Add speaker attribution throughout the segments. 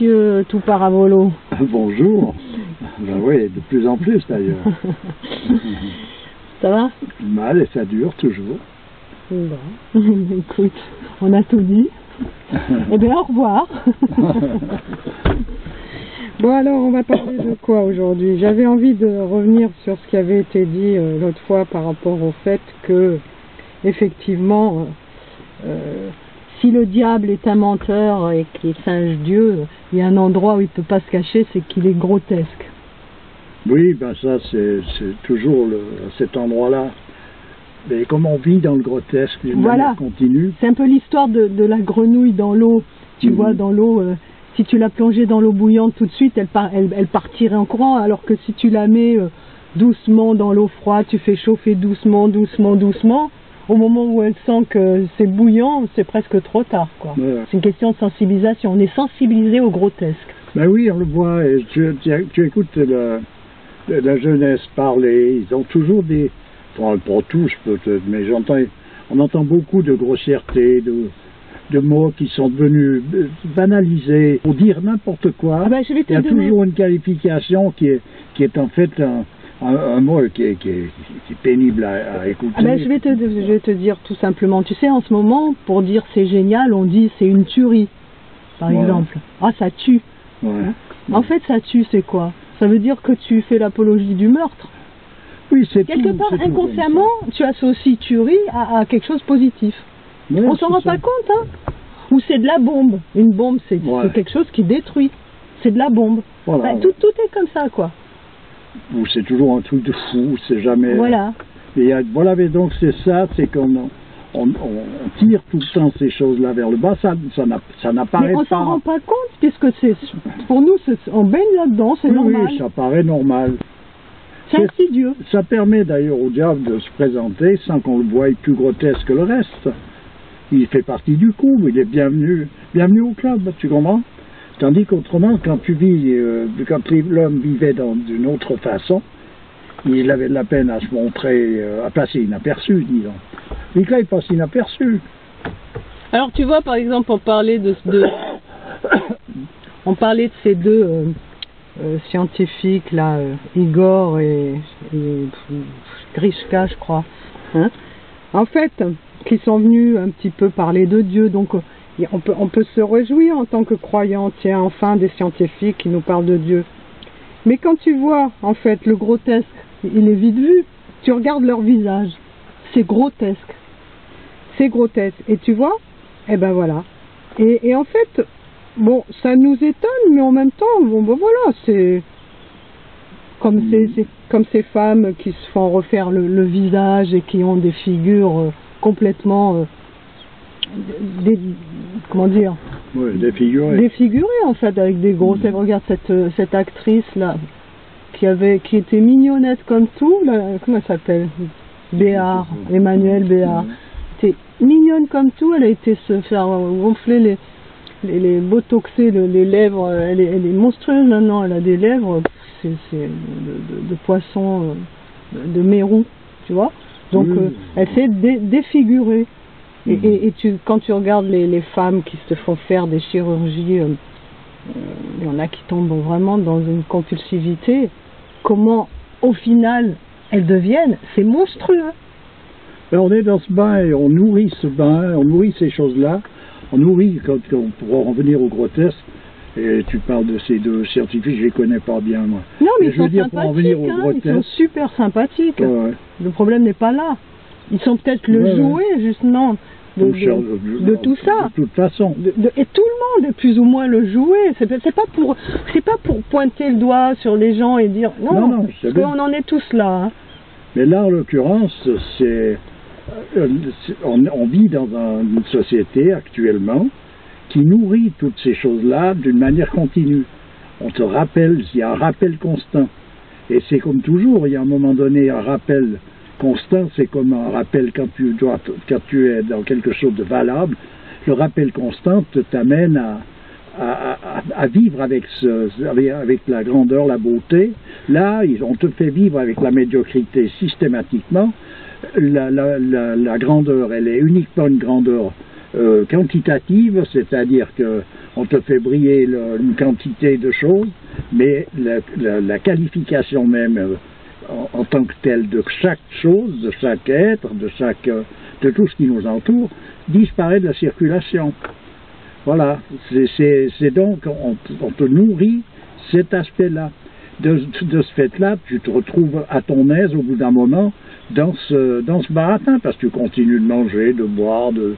Speaker 1: monsieur tout paravolo?
Speaker 2: Bonjour. Ben oui, de plus en plus d'ailleurs.
Speaker 1: Ça va?
Speaker 2: Mal et ça dure toujours.
Speaker 1: Bon. Écoute, on a tout dit. Eh bien, au revoir. Bon, alors, on va parler de quoi aujourd'hui? J'avais envie de revenir sur ce qui avait été dit l'autre fois par rapport au fait que, effectivement, si le diable est un menteur et qu'il singe Dieu, il y a un endroit où il ne peut pas se cacher, c'est qu'il est grotesque.
Speaker 2: Oui, ben ça, c'est toujours cet endroit-là. Mais comme on vit dans le grotesque d'une manière continue.
Speaker 1: C'est un peu l'histoire de la grenouille dans l'eau. Tu vois, dans l'eau, si tu la plongeais dans l'eau bouillante tout de suite, elle partirait en courant, alors que si tu la mets doucement dans l'eau froide, tu fais chauffer doucement, doucement, doucement, au moment où elle sent que c'est bouillant, c'est presque trop tard, quoi. Ouais. C'est une question de sensibilisation. On est sensibilisé au grotesque.
Speaker 2: Ben oui, on le voit. Et tu écoutes la jeunesse parler, ils ont toujours des... Enfin, pas tous peut-être, mais on entend beaucoup de grossièreté, de mots qui sont devenus banalisés pour dire n'importe quoi. Il y a toujours une qualification qui est en fait un mot qui est pénible à écouter.
Speaker 1: Je vais te dire tout simplement, tu sais, en ce moment, pour dire c'est génial, on dit c'est une tuerie, par exemple. Ah, ça tue.
Speaker 2: Ouais.
Speaker 1: En fait, ça tue, c'est quoi? Ça veut dire que tu fais l'apologie du meurtre.
Speaker 2: Oui, c'est
Speaker 1: quelque part, inconsciemment, tu associes tuerie à quelque chose de positif. Ouais, on s'en rend pas compte, hein. Ou c'est de la bombe. Une bombe, c'est quelque chose qui détruit. C'est de la bombe. Voilà, tout est comme ça, quoi.
Speaker 2: Ou c'est toujours un truc de fou, c'est jamais...
Speaker 1: Voilà.
Speaker 2: Et voilà, mais donc c'est ça, c'est qu'on tire tout le temps ces choses-là vers le bas, ça n'apparaît pas.
Speaker 1: Mais on s'en rend pas compte, puisque pour nous, on baigne là-dedans, c'est normal.
Speaker 2: Oui, ça paraît normal.
Speaker 1: C'est insidieux.
Speaker 2: Ça permet d'ailleurs au diable de se présenter sans qu'on le voie plus grotesque que le reste. Il fait partie du coup, il est bienvenu au club, tu comprends? Tandis qu'autrement, quand tu vis, quand l'homme vivait d'une autre façon, il avait de la peine à se montrer, à passer inaperçu, disons. Et là, il passe inaperçu.
Speaker 1: Alors tu vois, par exemple, on parlait de ces deux scientifiques là, Igor et Grishka, je crois, hein, en fait, qui sont venus un petit peu parler de Dieu. Donc on peut se réjouir en tant que croyant, tiens, enfin des scientifiques qui nous parlent de Dieu. Mais quand tu vois en fait le grotesque, il est vite vu. Tu regardes leur visage, c'est grotesque, et tu vois, et ben voilà. Et en fait, bon, ça nous étonne, mais en même temps, bon, ben voilà, c'est comme ces femmes qui se font refaire le visage et qui ont des figures complètement, comment dire, défigurées en fait, avec des grosses lèvres. Regarde cette actrice là, qui était mignonnette comme tout, là, comment elle s'appelle? Béard, Emmanuelle Béard. C'est mignonne comme tout, elle a été se faire gonfler les botoxer les lèvres, elle est monstrueuse maintenant, elle a des lèvres, c'est de poisson, de mérou, tu vois. Donc elle s'est défigurée. Et quand tu regardes les femmes qui se font faire des chirurgies, il y en a qui tombent vraiment dans une compulsivité, comment au final elles deviennent, c'est monstrueux.
Speaker 2: On est dans ce bain et on nourrit ce bain, on nourrit ces choses-là, on nourrit, quand on pourra en venir au grotesque, et tu parles de ces deux scientifiques, je les connais pas bien moi.
Speaker 1: Non, mais ils sont sympathiques, ils sont super sympathiques. Ouais. Le problème n'est pas là. Ils sont peut-être le jouet, justement, de tout ça.
Speaker 2: De toute façon.
Speaker 1: Et tout le monde est plus ou moins le jouet. C'est pas pour pointer le doigt sur les gens et dire non, parce qu'on en est tous là. Hein.
Speaker 2: Mais là, en l'occurrence, on vit dans une société actuellement qui nourrit toutes ces choses-là d'une manière continue. On te rappelle, il y a un rappel constant. Et c'est comme toujours, il y a un moment donné un rappel constant, c'est comme un rappel quand tu es dans quelque chose de valable. Le rappel constant t'amène à vivre avec la grandeur, la beauté. Là, on te fait vivre avec la médiocrité systématiquement. La grandeur, elle est uniquement une grandeur quantitative, c'est-à-dire que On te fait briller une quantité de choses, mais la qualification même en tant que telle de chaque chose, de chaque être, de tout ce qui nous entoure, disparaît de la circulation. Voilà, c'est donc, on te nourrit cet aspect-là. De ce fait-là, tu te retrouves à ton aise au bout d'un moment dans ce baratin, parce que tu continues de manger, de boire, de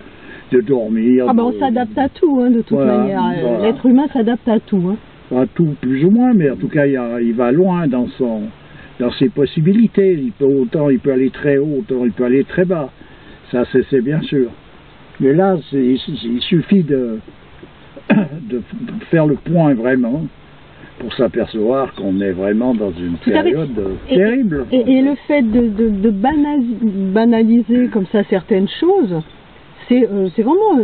Speaker 2: dormir.
Speaker 1: Ah ben on s'adapte à tout, hein, de toute manière. Voilà. L'être humain s'adapte à tout. Hein.
Speaker 2: À tout, plus ou moins, mais en tout cas, il va loin dans ses possibilités. Il peut aller très haut, autant il peut aller très bas. Ça, c'est bien sûr. Mais là, il suffit de faire le point vraiment pour s'apercevoir qu'on est vraiment dans une période terrible.
Speaker 1: Et le fait de banaliser comme ça certaines choses, c'est vraiment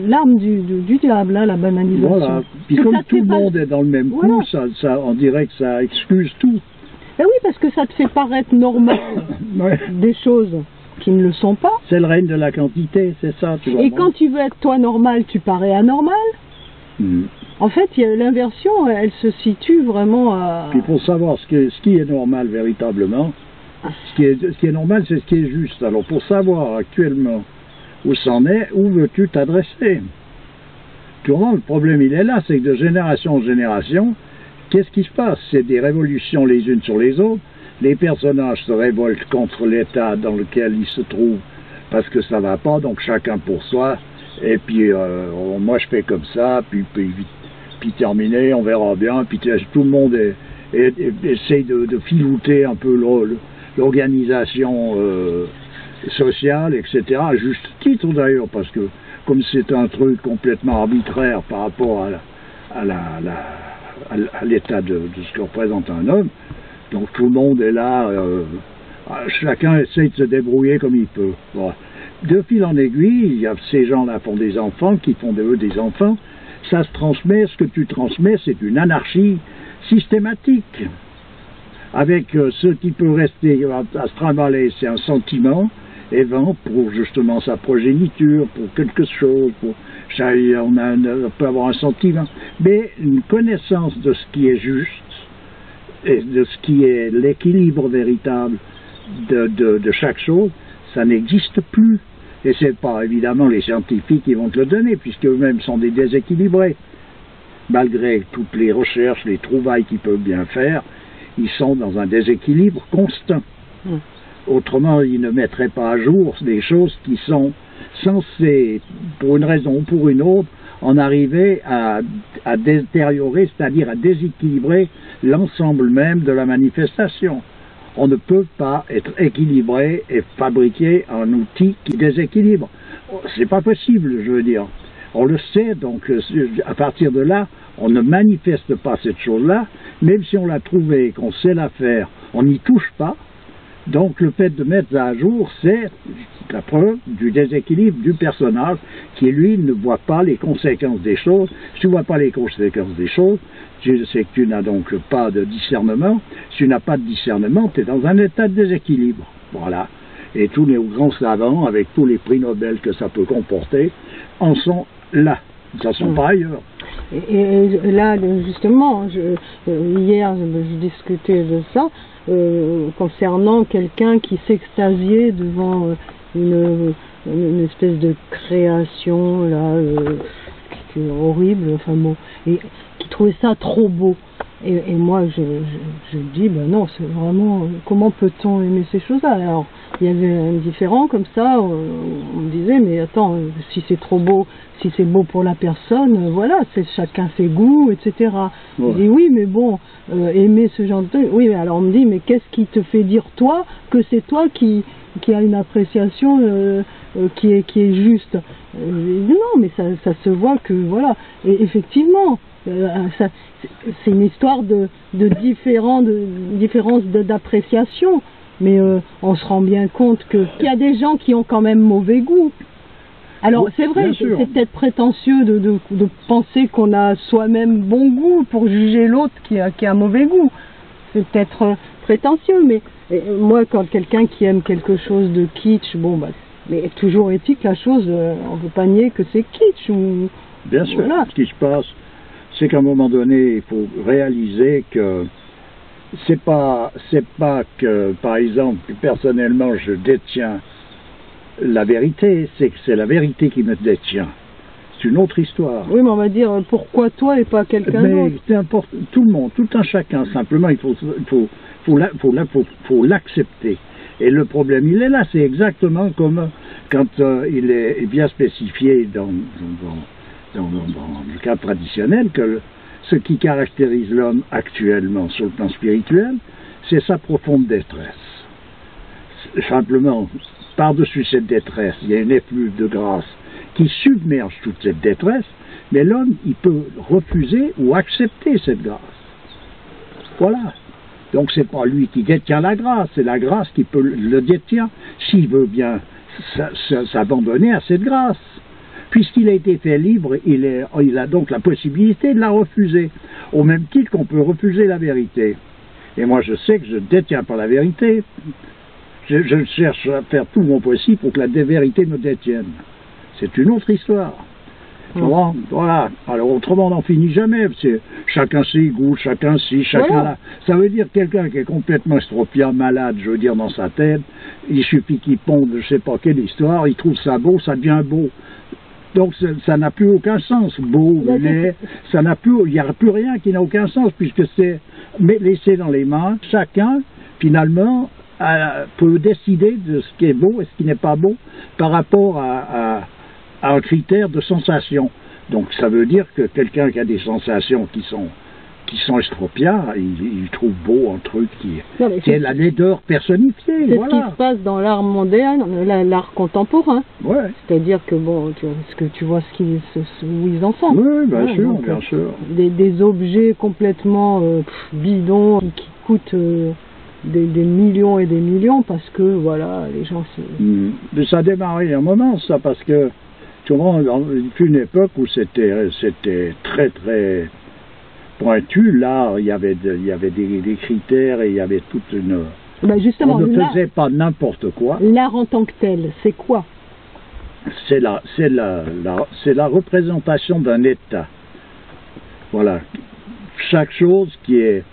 Speaker 1: l'arme du diable, là, la banalisation.
Speaker 2: Voilà. Puis comme tout le monde est dans le même coup, voilà. On dirait que ça excuse tout.
Speaker 1: Ben oui, parce que ça te fait paraître normal
Speaker 2: ouais.
Speaker 1: Des choses qui ne le sont pas.
Speaker 2: C'est le règne de la quantité, c'est ça. Tu vois.
Speaker 1: Et quand tu veux être toi normal, tu parais anormal. En fait, l'inversion, elle se situe vraiment à...
Speaker 2: Puis pour savoir ce qui est normal véritablement, ce qui est normal, c'est ce qui est juste. Alors pour savoir actuellement où c'en est, où veux-tu t'adresser? Tu vois, le problème il est là, c'est que de génération en génération, qu'est-ce qui se passe? C'est des révolutions les unes sur les autres. Les personnages se révoltent contre l'état dans lequel ils se trouvent parce que ça va pas, donc chacun pour soi. Et puis moi je fais comme ça, puis terminé, on verra bien. Puis tout le monde essaye de filouter un peu l'organisation sociale, etc. À juste titre d'ailleurs, parce que comme c'est un truc complètement arbitraire par rapport à l'état de ce que représente un homme, donc tout le monde est là, chacun essaye de se débrouiller comme il peut. Voilà. De fil en aiguille, il y a ces gens-là font des enfants, qui font d'eux des enfants, ça se transmet, ce que tu transmets, c'est une anarchie systématique. Avec ce qui peut rester à se trimballer, c'est un sentiment, et vent pour justement sa progéniture, pour quelque chose, on peut avoir un sentiment, mais une connaissance de ce qui est juste, et de ce qui est l'équilibre véritable de chaque chose, ça n'existe plus. Et c'est pas évidemment les scientifiques qui vont te le donner, puisque eux-mêmes sont des déséquilibrés. Malgré toutes les recherches, les trouvailles qu'ils peuvent bien faire, ils sont dans un déséquilibre constant. Autrement, ils ne mettraient pas à jour des choses qui sont censées, pour une raison ou pour une autre, en arriver à détériorer, c'est-à-dire à déséquilibrer l'ensemble même de la manifestation. On ne peut pas être équilibré et fabriquer un outil qui déséquilibre. C'est pas possible, je veux dire. On le sait, donc à partir de là, on ne manifeste pas cette chose-là, même si on l'a trouvée et qu'on sait la faire, on n'y touche pas. Donc le fait de mettre ça à jour, c'est la preuve du déséquilibre du personnage qui, lui, ne voit pas les conséquences des choses. Si tu ne vois pas les conséquences des choses, c'est que tu n'as donc pas de discernement. Si tu n'as pas de discernement, tu es dans un état de déséquilibre. Voilà. Et tous les grands savants, avec tous les prix Nobel que ça peut comporter, en sont là. Ça ne sont pas ailleurs.
Speaker 1: Et là, justement, hier, je discutais de ça, concernant quelqu'un qui s'extasiait devant une espèce de création, là, qui est horrible, enfin bon, et qui trouvait ça trop beau. Et moi, je dis, ben non, c'est vraiment, comment peut-on aimer ces choses-là? Alors, il y avait un différent comme ça, on me disait, mais attends, si c'est trop beau, si c'est beau pour la personne, voilà, c'est chacun ses goûts, etc. Ouais. Je dis, oui, mais bon, aimer ce genre de truc, oui, mais alors on me dit, mais qu'est-ce qui te fait dire, toi, que c'est toi qui a une appréciation qui est juste? Je dis, non, mais ça se voit que, voilà, et effectivement, c'est une histoire de différence d'appréciation, mais on se rend bien compte qu'il y a des gens qui ont quand même mauvais goût. Alors c'est vrai, c'est peut-être prétentieux de penser qu'on a soi-même bon goût pour juger l'autre qui a mauvais goût. C'est peut-être prétentieux, mais moi quand quelqu'un qui aime quelque chose de kitsch, bon bah, mais toujours est-il que la chose, on ne peut pas nier que c'est kitsch, ou
Speaker 2: Bien sûr, voilà. Ce qui se passe, c'est qu'à un moment donné, il faut réaliser que c'est pas que, par exemple, personnellement, je détiens la vérité, c'est que c'est la vérité qui me détient. C'est une autre histoire.
Speaker 1: Oui, mais on va dire, pourquoi toi et pas quelqu'un d'autre?
Speaker 2: Mais tout le monde, tout un chacun, simplement, il faut l'accepter. Et le problème, il est là, c'est exactement comme quand il est bien spécifié dans le cadre traditionnel que ce qui caractérise l'homme actuellement sur le plan spirituel, c'est sa profonde détresse. Simplement, par-dessus cette détresse, il y a une effluve de grâce qui submerge toute cette détresse, mais l'homme, il peut refuser ou accepter cette grâce. Voilà. Donc c'est pas lui qui détient la grâce, c'est la grâce qui peut le détient, s'il veut bien s'abandonner à cette grâce. Puisqu'il a été fait libre, il a donc la possibilité de la refuser, au même titre qu'on peut refuser la vérité. Et moi je sais que je ne détiens pas la vérité, je cherche à faire tout mon possible pour que la vérité me détienne. C'est une autre histoire. Voilà. Alors autrement on n'en finit jamais. Chacun ses goûts, chacun ci, chacun là. Ça veut dire quelqu'un qui est complètement estropié, malade, je veux dire, dans sa tête, il suffit qu'il ponde je sais pas quelle histoire, il trouve ça beau, ça devient beau. Donc ça n'a plus aucun sens. Beau, laid, il n'y aura plus rien qui n'a aucun sens, puisque c'est laissé dans les mains. Chacun, finalement, peut décider de ce qui est beau et ce qui n'est pas beau par rapport à un critère de sensation. Donc ça veut dire que quelqu'un qui a des sensations qui sont estropiades, il trouve beau un truc qui est la laideur personnifiée.
Speaker 1: C'est ce qui se passe dans l'art moderne, l'art contemporain.
Speaker 2: Ouais.
Speaker 1: C'est-à-dire que où ils en sont.
Speaker 2: Oui, bien sûr, bien sûr.
Speaker 1: Des objets complètement bidons qui coûtent des millions et des millions parce que voilà, les gens
Speaker 2: Mais ça a démarré un moment, ça, parce que tu vois, il fut une époque où c'était très très pointu. Là, il y avait des critères et il y avait toute une...
Speaker 1: justement,
Speaker 2: on ne faisait pas n'importe quoi.
Speaker 1: L'art en tant que tel, c'est quoi?
Speaker 2: C'est la représentation d'un état. Voilà. Chaque chose qui est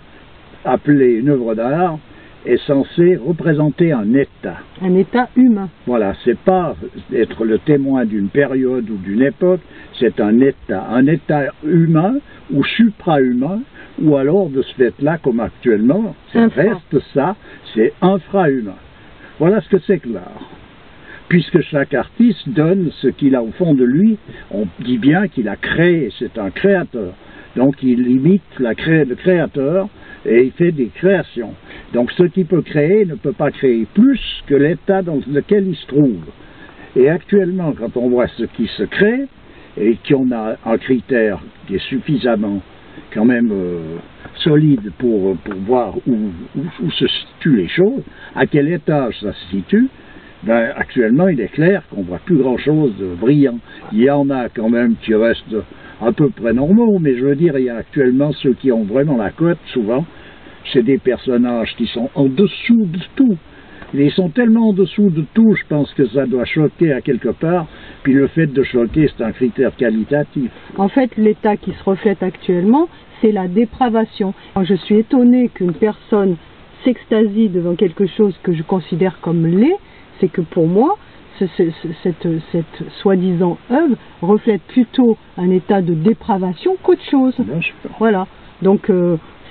Speaker 2: appelée une œuvre d'art est censée représenter un état.
Speaker 1: Un état humain.
Speaker 2: Voilà, c'est pas être le témoin d'une période ou d'une époque, c'est un état humain ou supra-humain, ou alors de ce fait-là, comme actuellement, ça reste ça, c'est infra-humain. Voilà ce que c'est que l'art. Puisque chaque artiste donne ce qu'il a au fond de lui, on dit bien qu'il a créé, c'est un créateur. Donc il imite le créateur et il fait des créations. Donc ce qu'il peut créer ne peut pas créer plus que l'état dans lequel il se trouve. Et actuellement, quand on voit ce qui se crée, et qu'on a un critère qui est suffisamment quand même solide pour voir où se situent les choses, à quel étage ça se situe, ben, actuellement il est clair qu'on voit plus grand chose de brillant. Il y en a quand même qui restent à peu près normaux, mais je veux dire, il y a actuellement ceux qui ont vraiment la cote, souvent, c'est des personnages qui sont en dessous de tout. Ils sont tellement en dessous de tout, je pense que ça doit choquer à quelque part, puis le fait de choquer, c'est un critère qualitatif.
Speaker 1: En fait, l'état qui se reflète actuellement, c'est la dépravation. Alors, je suis étonnée qu'une personne s'extasie devant quelque chose que je considère comme laid, c'est que pour moi, cette soi-disant œuvre reflète plutôt un état de dépravation qu'autre chose. Voilà. Donc,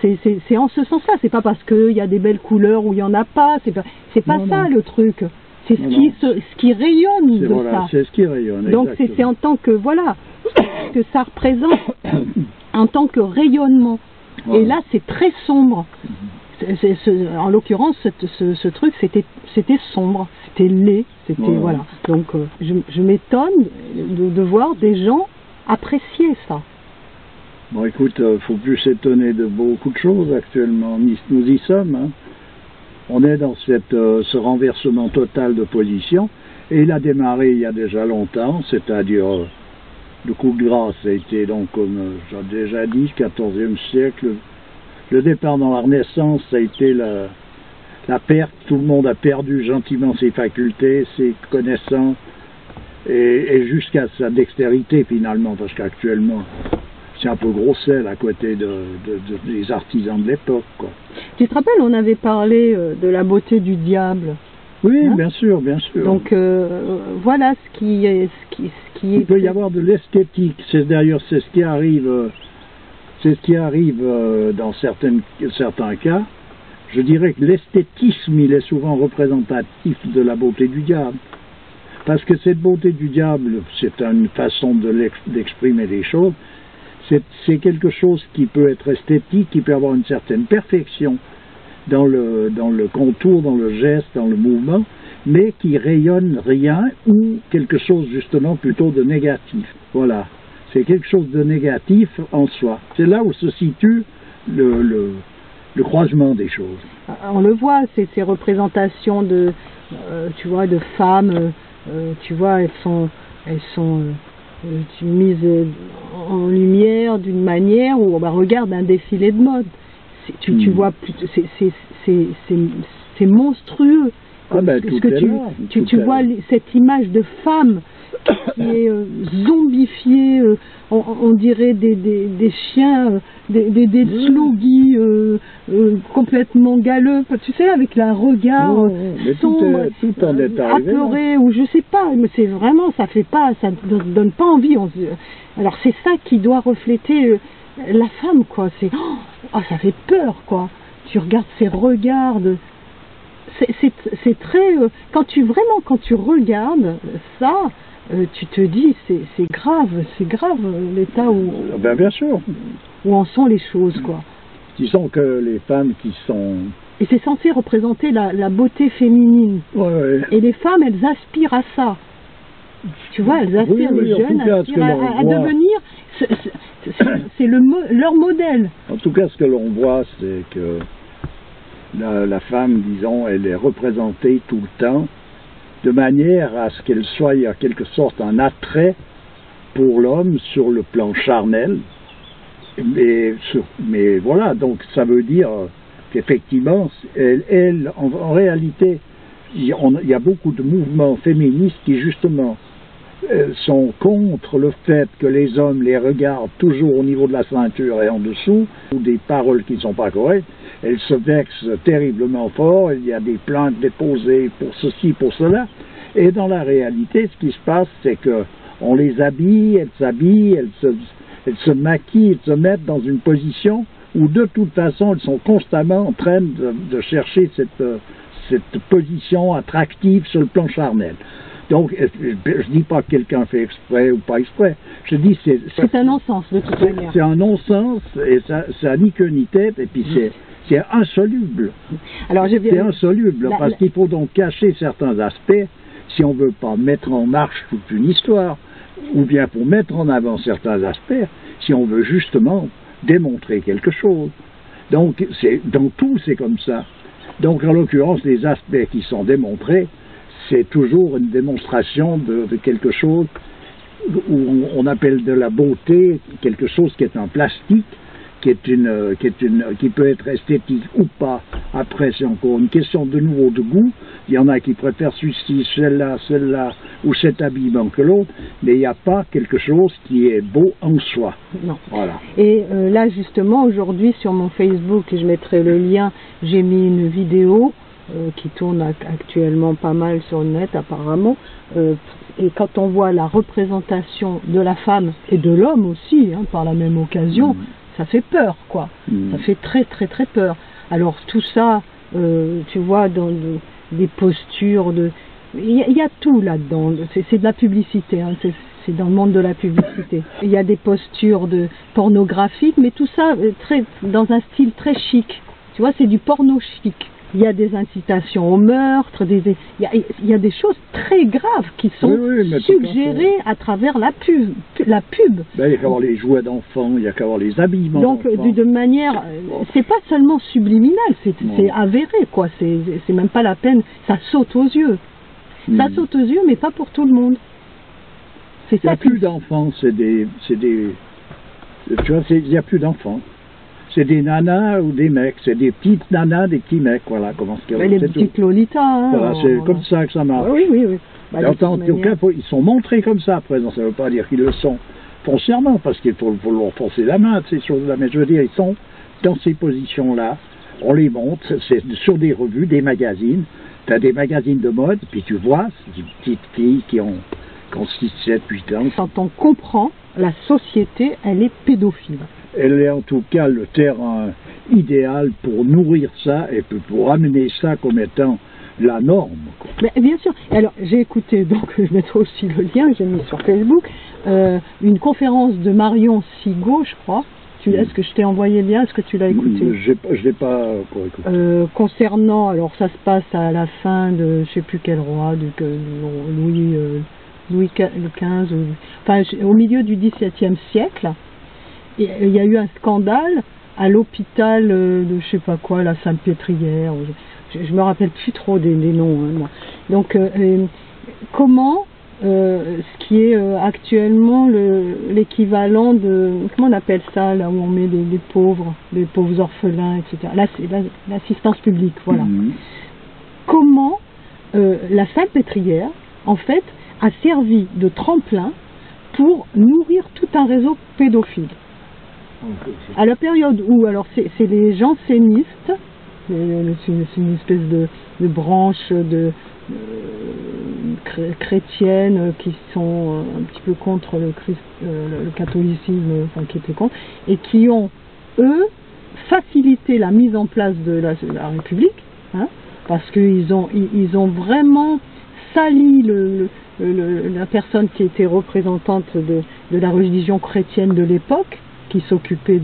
Speaker 1: c'est en ce sens-là. C'est pas parce qu'il y a des belles couleurs ou il n'y en a pas. C'est pas ça le truc. C'est ce qui rayonne de ça.
Speaker 2: C'est ce qui rayonne.
Speaker 1: Donc c'est en tant que que ça représente en tant que rayonnement. Voilà. Et là c'est très sombre. En l'occurrence ce truc c'était sombre, c'était laid, c'était voilà. Donc je m'étonne de voir des gens apprécier ça.
Speaker 2: Bon, écoute, faut plus s'étonner de beaucoup de choses actuellement. Nous y sommes. Hein. On est dans ce renversement total de position. Et il a démarré il y a déjà longtemps, c'est-à-dire le coup de grâce a été donc, comme j'ai déjà dit, 14e siècle. Le départ dans la Renaissance, ça a été la perte. Tout le monde a perdu gentiment ses facultés, ses connaissances. et jusqu'à sa dextérité finalement, parce qu'actuellement, c'est un peu gros sel à côté des artisans de l'époque, quoi.
Speaker 1: Tu te rappelles, on avait parlé de la beauté du diable.
Speaker 2: Oui, hein? Bien sûr, bien sûr.
Speaker 1: Donc voilà ce qui est.
Speaker 2: Il peut y avoir de l'esthétique. C'est d'ailleurs ce qui arrive. C'est ce qui arrive dans certains cas. Je dirais que l'esthétisme, il est souvent représentatif de la beauté du diable. Parce que cette beauté du diable, c'est une façon d'exprimer les choses. C'est quelque chose qui peut être esthétique, qui peut avoir une certaine perfection dans le contour, dans le geste, dans le mouvement, mais qui rayonne rien ou quelque chose justement plutôt de négatif. Voilà. C'est quelque chose de négatif en soi. C'est là où se situe le croisement des choses.
Speaker 1: On le voit, ces représentations de, tu vois, de femmes, tu vois, elles sont mises en lumière d'une manière où on regarde un défilé de mode. Tu vois, c'est monstrueux.
Speaker 2: Ah ben,
Speaker 1: tu vois cette image de femme qui est zombifiée, on dirait des chiens, des slogis complètement galeux, tu sais, avec un regard sombre, apeuré, ou je sais pas, mais c'est vraiment, ça donne pas envie. Alors c'est ça qui doit refléter la femme, quoi. Ça fait peur, quoi. Tu regardes ces regards. C'est très. Quand tu regardes ça, tu te dis c'est grave l'état où.
Speaker 2: Ben bien sûr.
Speaker 1: Où en sont les choses, quoi.
Speaker 2: Disons que les femmes qui sont.
Speaker 1: Et c'est censé représenter la beauté féminine.
Speaker 2: Ouais.
Speaker 1: Et les femmes, elles aspirent à ça. Tu vois, elles aspirent, les jeunes aspirent à devenir. C'est leur modèle.
Speaker 2: En tout cas, ce que l'on voit, c'est que la femme, disons, elle est représentée tout le temps de manière à ce qu'elle soit en quelque sorte un attrait pour l'homme sur le plan charnel. Mais voilà, donc ça veut dire qu'effectivement, en réalité, il y a beaucoup de mouvements féministes qui justement sont contre le fait que les hommes les regardent toujours au niveau de la ceinture et en dessous, ou des paroles qui ne sont pas correctes. Elles se vexent terriblement fort, il y a des plaintes déposées pour ceci, pour cela. Et dans la réalité, ce qui se passe, c'est que on les habille, elles s'habillent, elles se maquillent, elles se mettent dans une position où de toute façon elles sont constamment en train de chercher cette position attractive sur le plan charnel. Donc, je dis pas que quelqu'un fait exprès ou pas exprès. Je dis
Speaker 1: c'est un non-sens de toute manière.
Speaker 2: C'est un non-sens et ça ni queue ni tête et puis c'est insoluble. C'est insoluble parce qu'il faut donc cacher certains aspects si on veut pas mettre en marche toute une histoire ou bien pour mettre en avant certains aspects si on veut justement démontrer quelque chose. Donc, dans tout c'est comme ça. Donc, en l'occurrence, les aspects qui sont démontrés, c'est toujours une démonstration de quelque chose où on appelle de la beauté, quelque chose qui est un plastique, qui peut être esthétique ou pas. Après, c'est encore une question de nouveau de goût. Il y en a qui préfèrent celle-là, ou cet habillement que l'autre, mais il n'y a pas quelque chose qui est beau en soi.
Speaker 1: Non.
Speaker 2: Voilà.
Speaker 1: Et là, justement, aujourd'hui, sur mon Facebook, et je mettrai le lien, j'ai mis une vidéo qui tourne actuellement pas mal sur le net apparemment, et quand on voit la représentation de la femme et de l'homme aussi, par la même occasion, ça fait peur, quoi. Ça fait très très très peur. Alors tout ça, tu vois, dans des postures, il y a tout là-dedans, c'est de la publicité, c'est dans le monde de la publicité. Il y a des postures pornographiques, mais tout ça dans un style très chic. Tu vois, c'est du porno chic. Il y a des incitations au meurtre, il y a des choses très graves qui sont suggérées à travers la pub.
Speaker 2: Ben, il y a qu'à avoir les jouets d'enfants, il y a qu'à avoir les habillements
Speaker 1: donc de manière, c'est pas seulement subliminal, c'est avéré, quoi. C'est même pas la peine, ça saute aux yeux. Ça saute aux yeux, mais pas pour tout le monde.
Speaker 2: Il n'y a plus d'enfants, tu vois, il n'y a plus d'enfants. C'est des nanas ou des mecs, c'est des petites nanas, des petits mecs, voilà comment
Speaker 1: les petites Lolita,
Speaker 2: voilà, c'est comme ça que ça marche.
Speaker 1: Oui. Bah,
Speaker 2: en tout cas, ils sont montrés comme ça à présent. Ça ne veut pas dire qu'ils le sont foncièrement, parce qu'il faut leur forcer la main de ces choses-là. Mais je veux dire, ils sont dans ces positions-là. On les montre, c'est sur des revues, des magazines. Tu as des magazines de mode, puis tu vois, c'est des petites filles qui ont 6, 7, 8 ans.
Speaker 1: Quand on comprend, la société, elle est pédophile.
Speaker 2: Elle est en tout cas le terrain idéal pour nourrir ça et pour amener ça comme étant la norme.
Speaker 1: Mais bien sûr. Alors, j'ai écouté, donc je mettrai aussi le lien, j'ai mis sur Facebook, une conférence de Marion Sigaud, je crois. Est-ce que je t'ai envoyé le lien? Est-ce que tu l'as écouté?
Speaker 2: Je ne l'ai pas encore écouté.
Speaker 1: Concernant, alors ça se passe à la fin de, je ne sais plus quel roi, Louis XV, enfin au milieu du XVIIe siècle. Il y a eu un scandale à l'hôpital de je sais pas quoi, la Salpêtrière, je me rappelle plus trop des noms. Hein, donc comment ce qui est actuellement l'équivalent de, comment on appelle ça, là où on met les pauvres orphelins, etc. Là c'est l'assistance publique, voilà. Comment la Salpêtrière, en fait, a servi de tremplin pour nourrir tout un réseau pédophile. À la période où, alors c'est les jansénistes, c'est une espèce de branche chrétienne qui sont un petit peu contre le catholicisme, enfin qui étaient contre, et qui ont, eux, facilité la mise en place de la République, hein, parce qu'ils ont vraiment sali la personne qui était représentante de la religion chrétienne de l'époque, qui s'occupait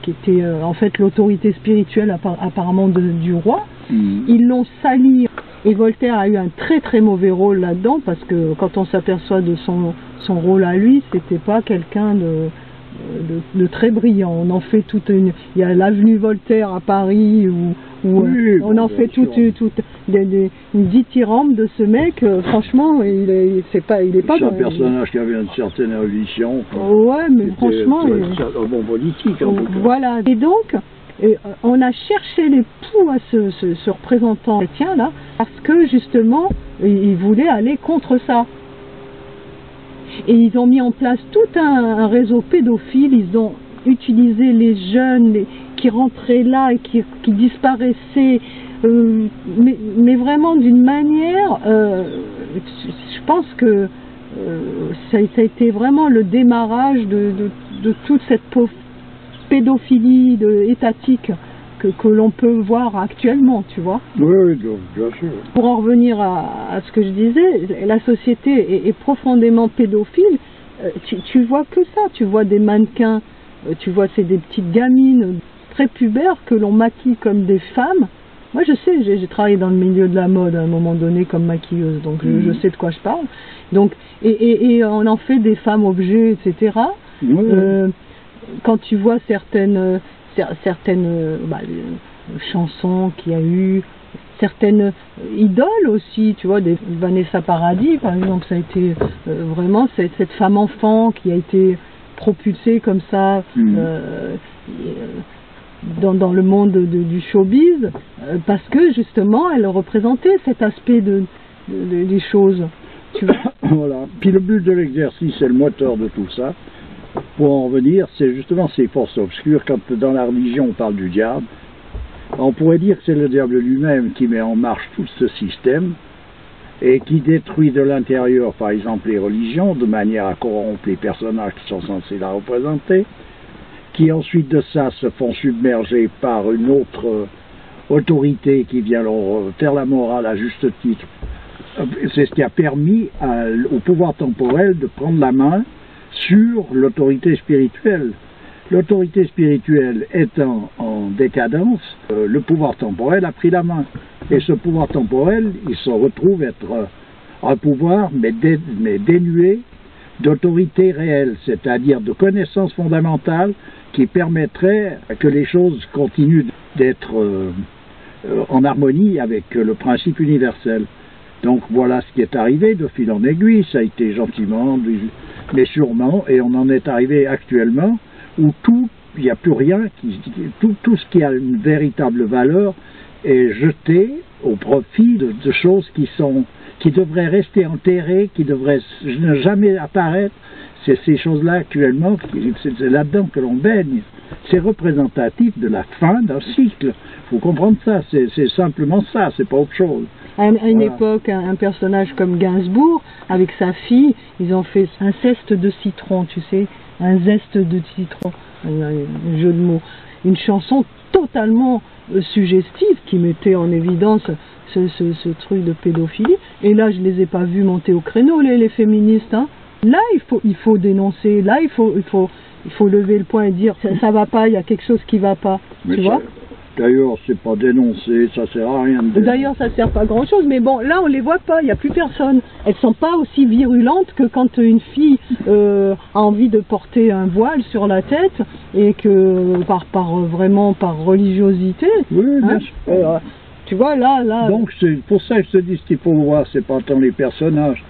Speaker 1: qui était en fait l'autorité spirituelle apparemment du roi. Ils l'ont sali, et Voltaire a eu un très très mauvais rôle là-dedans, parce que quand on s'aperçoit de son rôle à lui, c'était pas quelqu'un de très brillant. On en fait il y a l'avenue Voltaire à Paris où oui, on en fait une dithyrambe de ce mec. Franchement, il est pas.
Speaker 2: C'est un personnage qui avait une certaine érudition.
Speaker 1: Ouais, mais franchement,
Speaker 2: un bon politique en tout cas.
Speaker 1: Voilà. Et donc, on a cherché les poux à ce représentant chrétien là, parce que justement, il voulait aller contre ça. Et ils ont mis en place tout un réseau pédophile. Ils ont utilisé les jeunes qui rentraient là et qui disparaissaient, mais vraiment d'une manière, je pense que ça a été vraiment le démarrage de toute cette pédophilie étatique que l'on peut voir actuellement, tu vois.
Speaker 2: Oui, bien sûr.
Speaker 1: Pour en revenir à ce que je disais, la société est profondément pédophile. Tu vois que ça, tu vois des mannequins, tu vois c'est des petites gamines prépubères que l'on maquille comme des femmes. Moi je sais, j'ai travaillé dans le milieu de la mode à un moment donné comme maquilleuse, donc je sais de quoi je parle. Donc, et on en fait des femmes objets, etc. Quand tu vois certaines chansons qu'il y a eu, certaines idoles aussi, tu vois, des Vanessa Paradis par exemple, ça a été vraiment cette femme enfant qui a été propulsée comme ça dans le monde du showbiz, parce que justement elle représentait cet aspect des choses, tu vois.
Speaker 2: Voilà. Puis le but de l'exercice et le moteur de tout ça, pour en revenir, c'est justement ces forces obscures. Quand dans la religion on parle du diable, on pourrait dire que c'est le diable lui-même qui met en marche tout ce système et qui détruit de l'intérieur, par exemple, les religions, de manière à corrompre les personnages qui sont censés la représenter, qui ensuite de ça se font submerger par une autre autorité qui vient leur faire la morale à juste titre. C'est ce qui a permis au pouvoir temporel de prendre la main sur l'autorité spirituelle. L'autorité spirituelle étant en décadence, le pouvoir temporel a pris la main. Et ce pouvoir temporel, il se retrouve être un pouvoir, mais dénué d'autorité réelle, c'est-à-dire de connaissances fondamentales qui permettraient que les choses continuent d'être en harmonie avec le principe universel. Donc voilà ce qui est arrivé de fil en aiguille, ça a été gentiment, mais sûrement, et on en est arrivé actuellement où il n'y a plus rien, tout ce qui a une véritable valeur est jeté au profit de choses qui qui devraient rester enterrées, qui devraient ne jamais apparaître. C'est ces choses-là actuellement, c'est là-dedans que l'on baigne. C'est représentatif de la fin d'un cycle. Il faut comprendre ça, c'est simplement ça, c'est pas autre chose.
Speaker 1: À une époque, un personnage comme Gainsbourg, avec sa fille, ils ont fait un zeste de citron, tu sais, un zeste de citron, un jeu de mots. Une chanson totalement suggestive qui mettait en évidence ce truc de pédophilie. Et là, je les ai pas vus monter au créneau, les féministes, hein. Là, il faut dénoncer, là, il faut lever le poing et dire ça va pas, il y a quelque chose qui va pas.
Speaker 2: Mais
Speaker 1: tu vois?
Speaker 2: D'ailleurs, c'est pas dénoncer, ça sert à rien de dénoncer.
Speaker 1: D'ailleurs, ça sert pas à grand chose, mais bon, là, on les voit pas, il n'y a plus personne. Elles sont pas aussi virulentes que quand une fille a envie de porter un voile sur la tête et que vraiment par religiosité.
Speaker 2: Oui, bien sûr.
Speaker 1: Tu vois, là.
Speaker 2: Donc, c'est pour ça que je te dis, ce qu'il faut voir, c'est pas tant les personnages,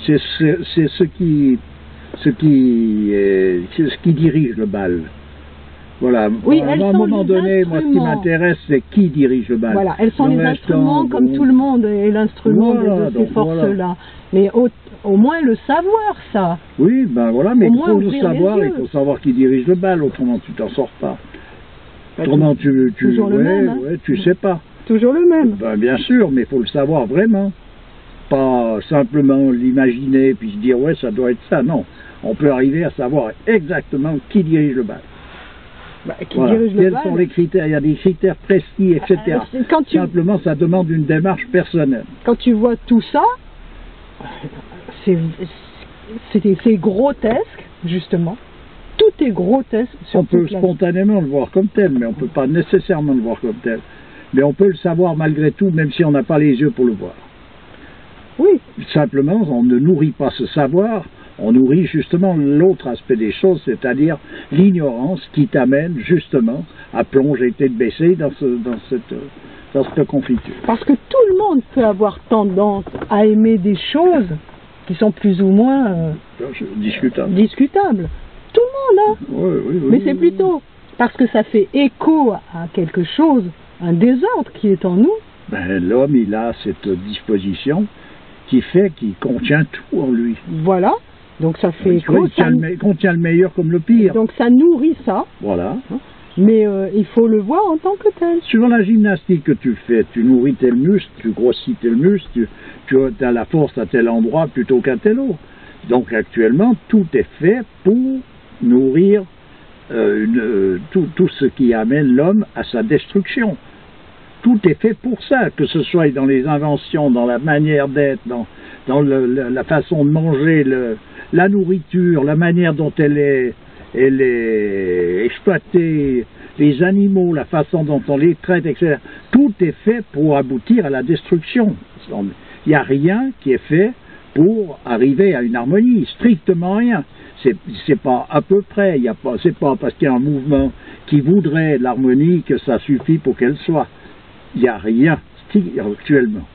Speaker 2: c'est ce qui dirige le bal. Voilà.
Speaker 1: Oui,
Speaker 2: à un moment donné, moi, ce qui m'intéresse, c'est qui dirige le bal.
Speaker 1: Voilà, elles sont les instruments comme tout le monde est l'instrument de ces forces-là. Mais au moins le savoir, ça.
Speaker 2: Oui, ben voilà, mais pour le savoir, il faut savoir qui dirige le bal, autrement tu t'en sors pas. Autrement
Speaker 1: toujours le même, hein.
Speaker 2: Tu sais pas.
Speaker 1: Toujours le même.
Speaker 2: Ben, bien sûr, mais il faut le savoir vraiment. Pas simplement l'imaginer puis se dire ouais ça doit être ça, non. On peut arriver à savoir exactement qui dirige le bal. Quels sont les critères? Il y a des critères précis, etc. Simplement, ça demande une démarche personnelle.
Speaker 1: Quand tu vois tout ça, c'est grotesque, justement. Tout est grotesque.
Speaker 2: On peut spontanément le voir comme tel, mais on ne peut pas nécessairement le voir comme tel. Mais on peut le savoir malgré tout, même si on n'a pas les yeux pour le voir.
Speaker 1: Oui.
Speaker 2: Simplement, on ne nourrit pas ce savoir. On nourrit justement l'autre aspect des choses, c'est-à-dire l'ignorance qui t'amène justement à plonger tête baissée dans cette confiture.
Speaker 1: Parce que tout le monde peut avoir tendance à aimer des choses qui sont plus ou moins discutables. Tout le monde, hein.
Speaker 2: Oui,
Speaker 1: mais c'est plutôt parce que ça fait écho à quelque chose, un désordre qui est en nous.
Speaker 2: Ben, l'homme, il a cette disposition qui contient tout en lui.
Speaker 1: Voilà. Donc ça fait
Speaker 2: contient le meilleur comme le pire.
Speaker 1: Donc ça nourrit ça.
Speaker 2: Voilà.
Speaker 1: Mais il faut le voir en tant que tel.
Speaker 2: Suivant la gymnastique que tu fais, tu nourris tel muscle, tu grossis tel muscle, tu as la force à tel endroit plutôt qu'à tel autre. Donc actuellement, tout est fait pour nourrir tout ce qui amène l'homme à sa destruction. Tout est fait pour ça, que ce soit dans les inventions, dans la manière d'être, dans la façon de manger, la nourriture, la manière dont elle est exploitée, les animaux, la façon dont on les traite, etc. Tout est fait pour aboutir à la destruction. Il n'y a rien qui est fait pour arriver à une harmonie, strictement rien. C'est pas à peu près, c'est pas parce qu'il y a un mouvement qui voudrait l'harmonie que ça suffit pour qu'elle soit. Il n'y a rien actuellement.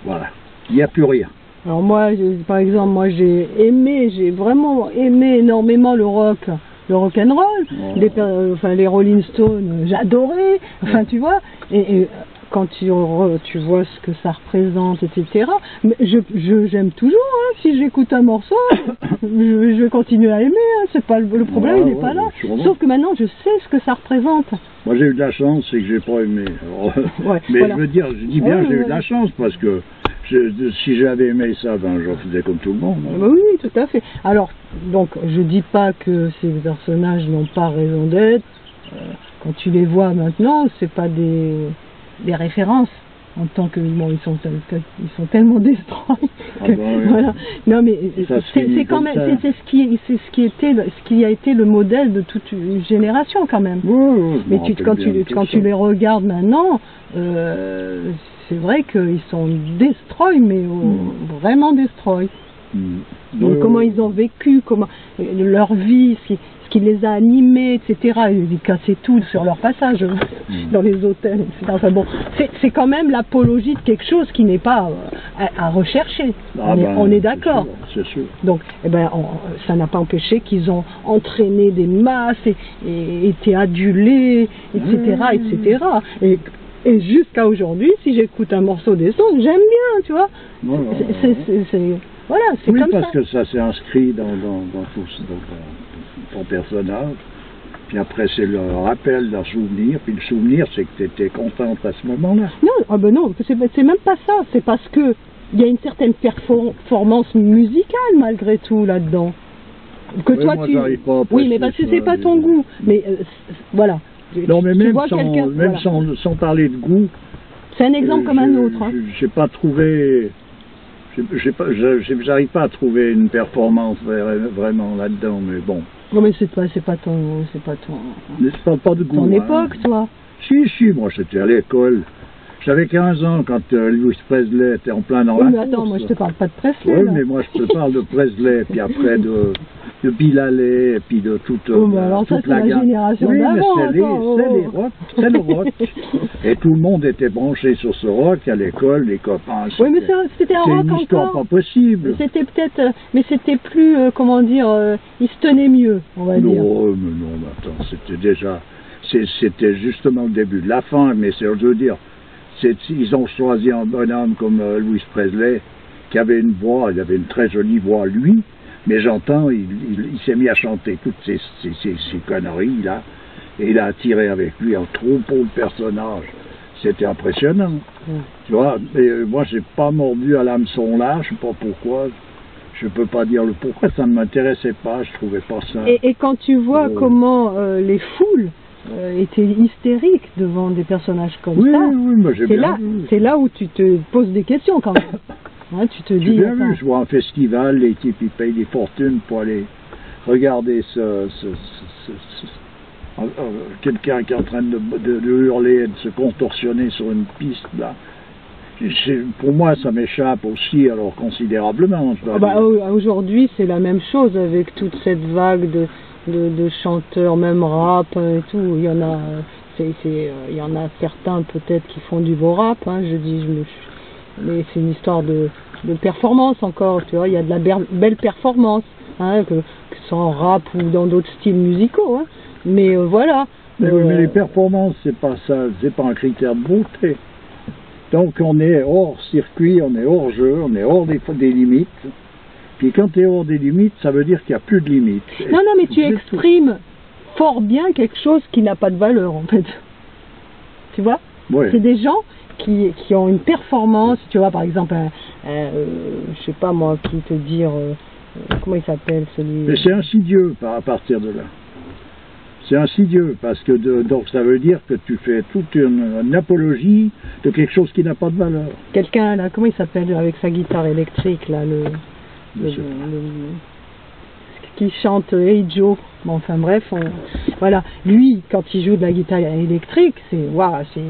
Speaker 2: Voilà. Il n'y a plus rien.
Speaker 1: Alors moi, par exemple, j'ai vraiment aimé énormément le rock and roll, les Rolling Stones, j'adorais, tu vois, et quand tu vois ce que ça représente, etc. Mais j'aime toujours, hein, si j'écoute un morceau, je vais continuer à aimer, hein, c'est pas le problème, il n'est pas là. Sauf que maintenant, je sais ce que ça représente.
Speaker 2: Moi, j'ai eu de la chance, c'est que j'ai pas aimé. Alors, mais voilà. Je dis bien j'ai eu de la chance, parce que si j'avais aimé ça, ben j'en faisais comme tout le monde. Hein.
Speaker 1: Oui, tout à fait. Alors, donc, je dis pas que ces personnages n'ont pas raison d'être. Quand tu les vois maintenant, c'est pas des références en tant que ils sont tellement destroyés que, voilà. Non mais c'est quand même c'est ce qui a été le modèle de toute une génération quand même. Mais quand tu les regardes maintenant, c'est vrai qu'ils sont destroy, mais vraiment destroy. Donc comment ils ont vécu, comment leur vie, ce qui les a animés, etc. Ils cassaient tout sur leur passage dans les hôtels, etc. Enfin bon, c'est quand même l'apologie de quelque chose qui n'est pas à rechercher. On est d'accord.
Speaker 2: C'est sûr.
Speaker 1: Donc, ça n'a pas empêché qu'ils ont entraîné des masses et été adulés, etc., etc. Et jusqu'à aujourd'hui, si j'écoute un morceau des sons, j'aime bien, tu vois. Voilà, c'est
Speaker 2: oui,
Speaker 1: comme ça.
Speaker 2: Oui, parce que ça s'est inscrit dans ton personnage. Puis après, c'est le rappel d'un souvenir. Puis le souvenir, c'est que tu étais contente à ce moment-là.
Speaker 1: Non, non, c'est même pas ça. C'est parce que il y a une certaine performance musicale malgré tout là-dedans. Que
Speaker 2: oui,
Speaker 1: toi,
Speaker 2: moi,
Speaker 1: tu... Oui, mais parce que c'est pas ton goût. Mais voilà.
Speaker 2: Non, mais même sans parler de goût.
Speaker 1: C'est un exemple comme un autre. Hein.
Speaker 2: J'ai pas trouvé. J'arrive pas à trouver une performance vraiment là-dedans, mais bon.
Speaker 1: Non, mais c'est pas ton.
Speaker 2: Mais je parle pas de goût.
Speaker 1: Ton époque, toi.
Speaker 2: Si, moi j'étais à l'école. J'avais 15 ans quand Elvis Presley était en plein dans la
Speaker 1: mais attends, moi je te parle pas de Presley.
Speaker 2: Oui, mais moi je te parle de Presley, puis après de Bill Haley, et puis de toute,
Speaker 1: alors
Speaker 2: toute
Speaker 1: ça, la génération d'avant.
Speaker 2: C'est le rock. Et tout le monde était branché sur ce rock à l'école, les copains.
Speaker 1: Oui, mais c'était un rock encore.
Speaker 2: C'est une histoire pas possible.
Speaker 1: C'était peut-être, mais c'était plus, comment dire, il se tenait mieux, on va dire.
Speaker 2: Non, attends, c'était justement le début de la fin, mais je veux dire, ils ont choisi un bonhomme comme Elvis Presley, qui avait une voix, il avait une très jolie voix lui, mais j'entends, il s'est mis à chanter toutes ces conneries là, et il a attiré avec lui un troupeau de personnages. C'était impressionnant. Tu vois, mais moi j'ai pas mordu à l'hameçon là, je sais pas pourquoi. Je peux pas dire le pourquoi, ça ne m'intéressait pas, je trouvais pas ça.
Speaker 1: Et quand tu vois comment les foules étaient hystériques devant des personnages comme ça, c'est là où tu te poses des questions quand même. Hein, tu te dis.
Speaker 2: Bien vu, je vois un festival, les types ils payent des fortunes pour aller regarder quelqu'un qui est en train de hurler et de se contorsionner sur une piste là. Pour moi, ça m'échappe aussi, alors considérablement.
Speaker 1: Aujourd'hui, c'est la même chose avec toute cette vague de chanteurs, même rap et tout. Il y en a, il y en a certains peut-être qui font du beau rap. Hein, mais c'est une histoire de performance encore. Tu vois, il y a de la belle performance, hein, que ce soit en rap ou dans d'autres styles musicaux. Hein. Mais voilà.
Speaker 2: Mais les performances, c'est pas ça, c'est pas un critère de beauté. Donc on est hors circuit, on est hors jeu, on est hors des limites. Puis quand tu es hors des limites, ça veut dire qu'il n'y a plus de limites.
Speaker 1: Non, mais tu exprimes fort bien quelque chose qui n'a pas de valeur en fait. Tu vois? C'est des gens qui ont une performance, tu vois, par exemple, je sais pas moi, qui te dire, comment il s'appelle celui...
Speaker 2: Mais c'est insidieux à partir de là. C'est insidieux, parce que donc ça veut dire que tu fais toute une apologie de quelque chose qui n'a pas de valeur.
Speaker 1: Quelqu'un là, comment il s'appelle, avec sa guitare électrique là, qui chante Hey Joe, bon, enfin bref, voilà, lui quand il joue de la guitare électrique, il fait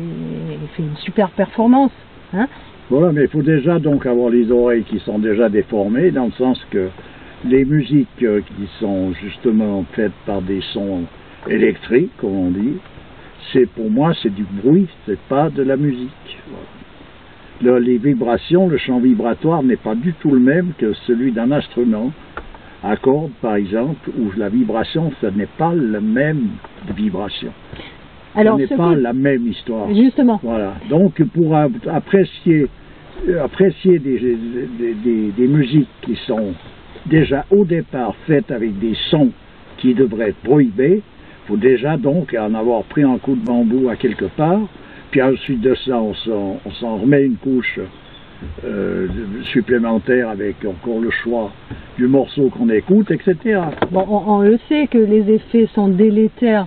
Speaker 1: une super performance, hein.
Speaker 2: Voilà, mais il faut déjà donc avoir les oreilles qui sont déjà déformées, dans le sens que les musiques qui sont justement faites par des sons électriques, comme on dit, pour moi c'est du bruit, c'est pas de la musique. Voilà. Les vibrations, le champ vibratoire n'est pas du tout le même que celui d'un instrument à cordes par exemple, où la vibration, ce n'est pas la même vibration. Alors, ce n'est pas la même histoire.
Speaker 1: Justement.
Speaker 2: Voilà. Donc pour apprécier des musiques qui sont déjà au départ faites avec des sons qui devraient être prohibés, il faut déjà donc en avoir pris un coup de bambou à quelque part, puis ensuite de ça on s'en remet une couche supplémentaire avec encore le choix du morceau qu'on écoute, etc.
Speaker 1: Bon, on le sait que les effets sont délétères.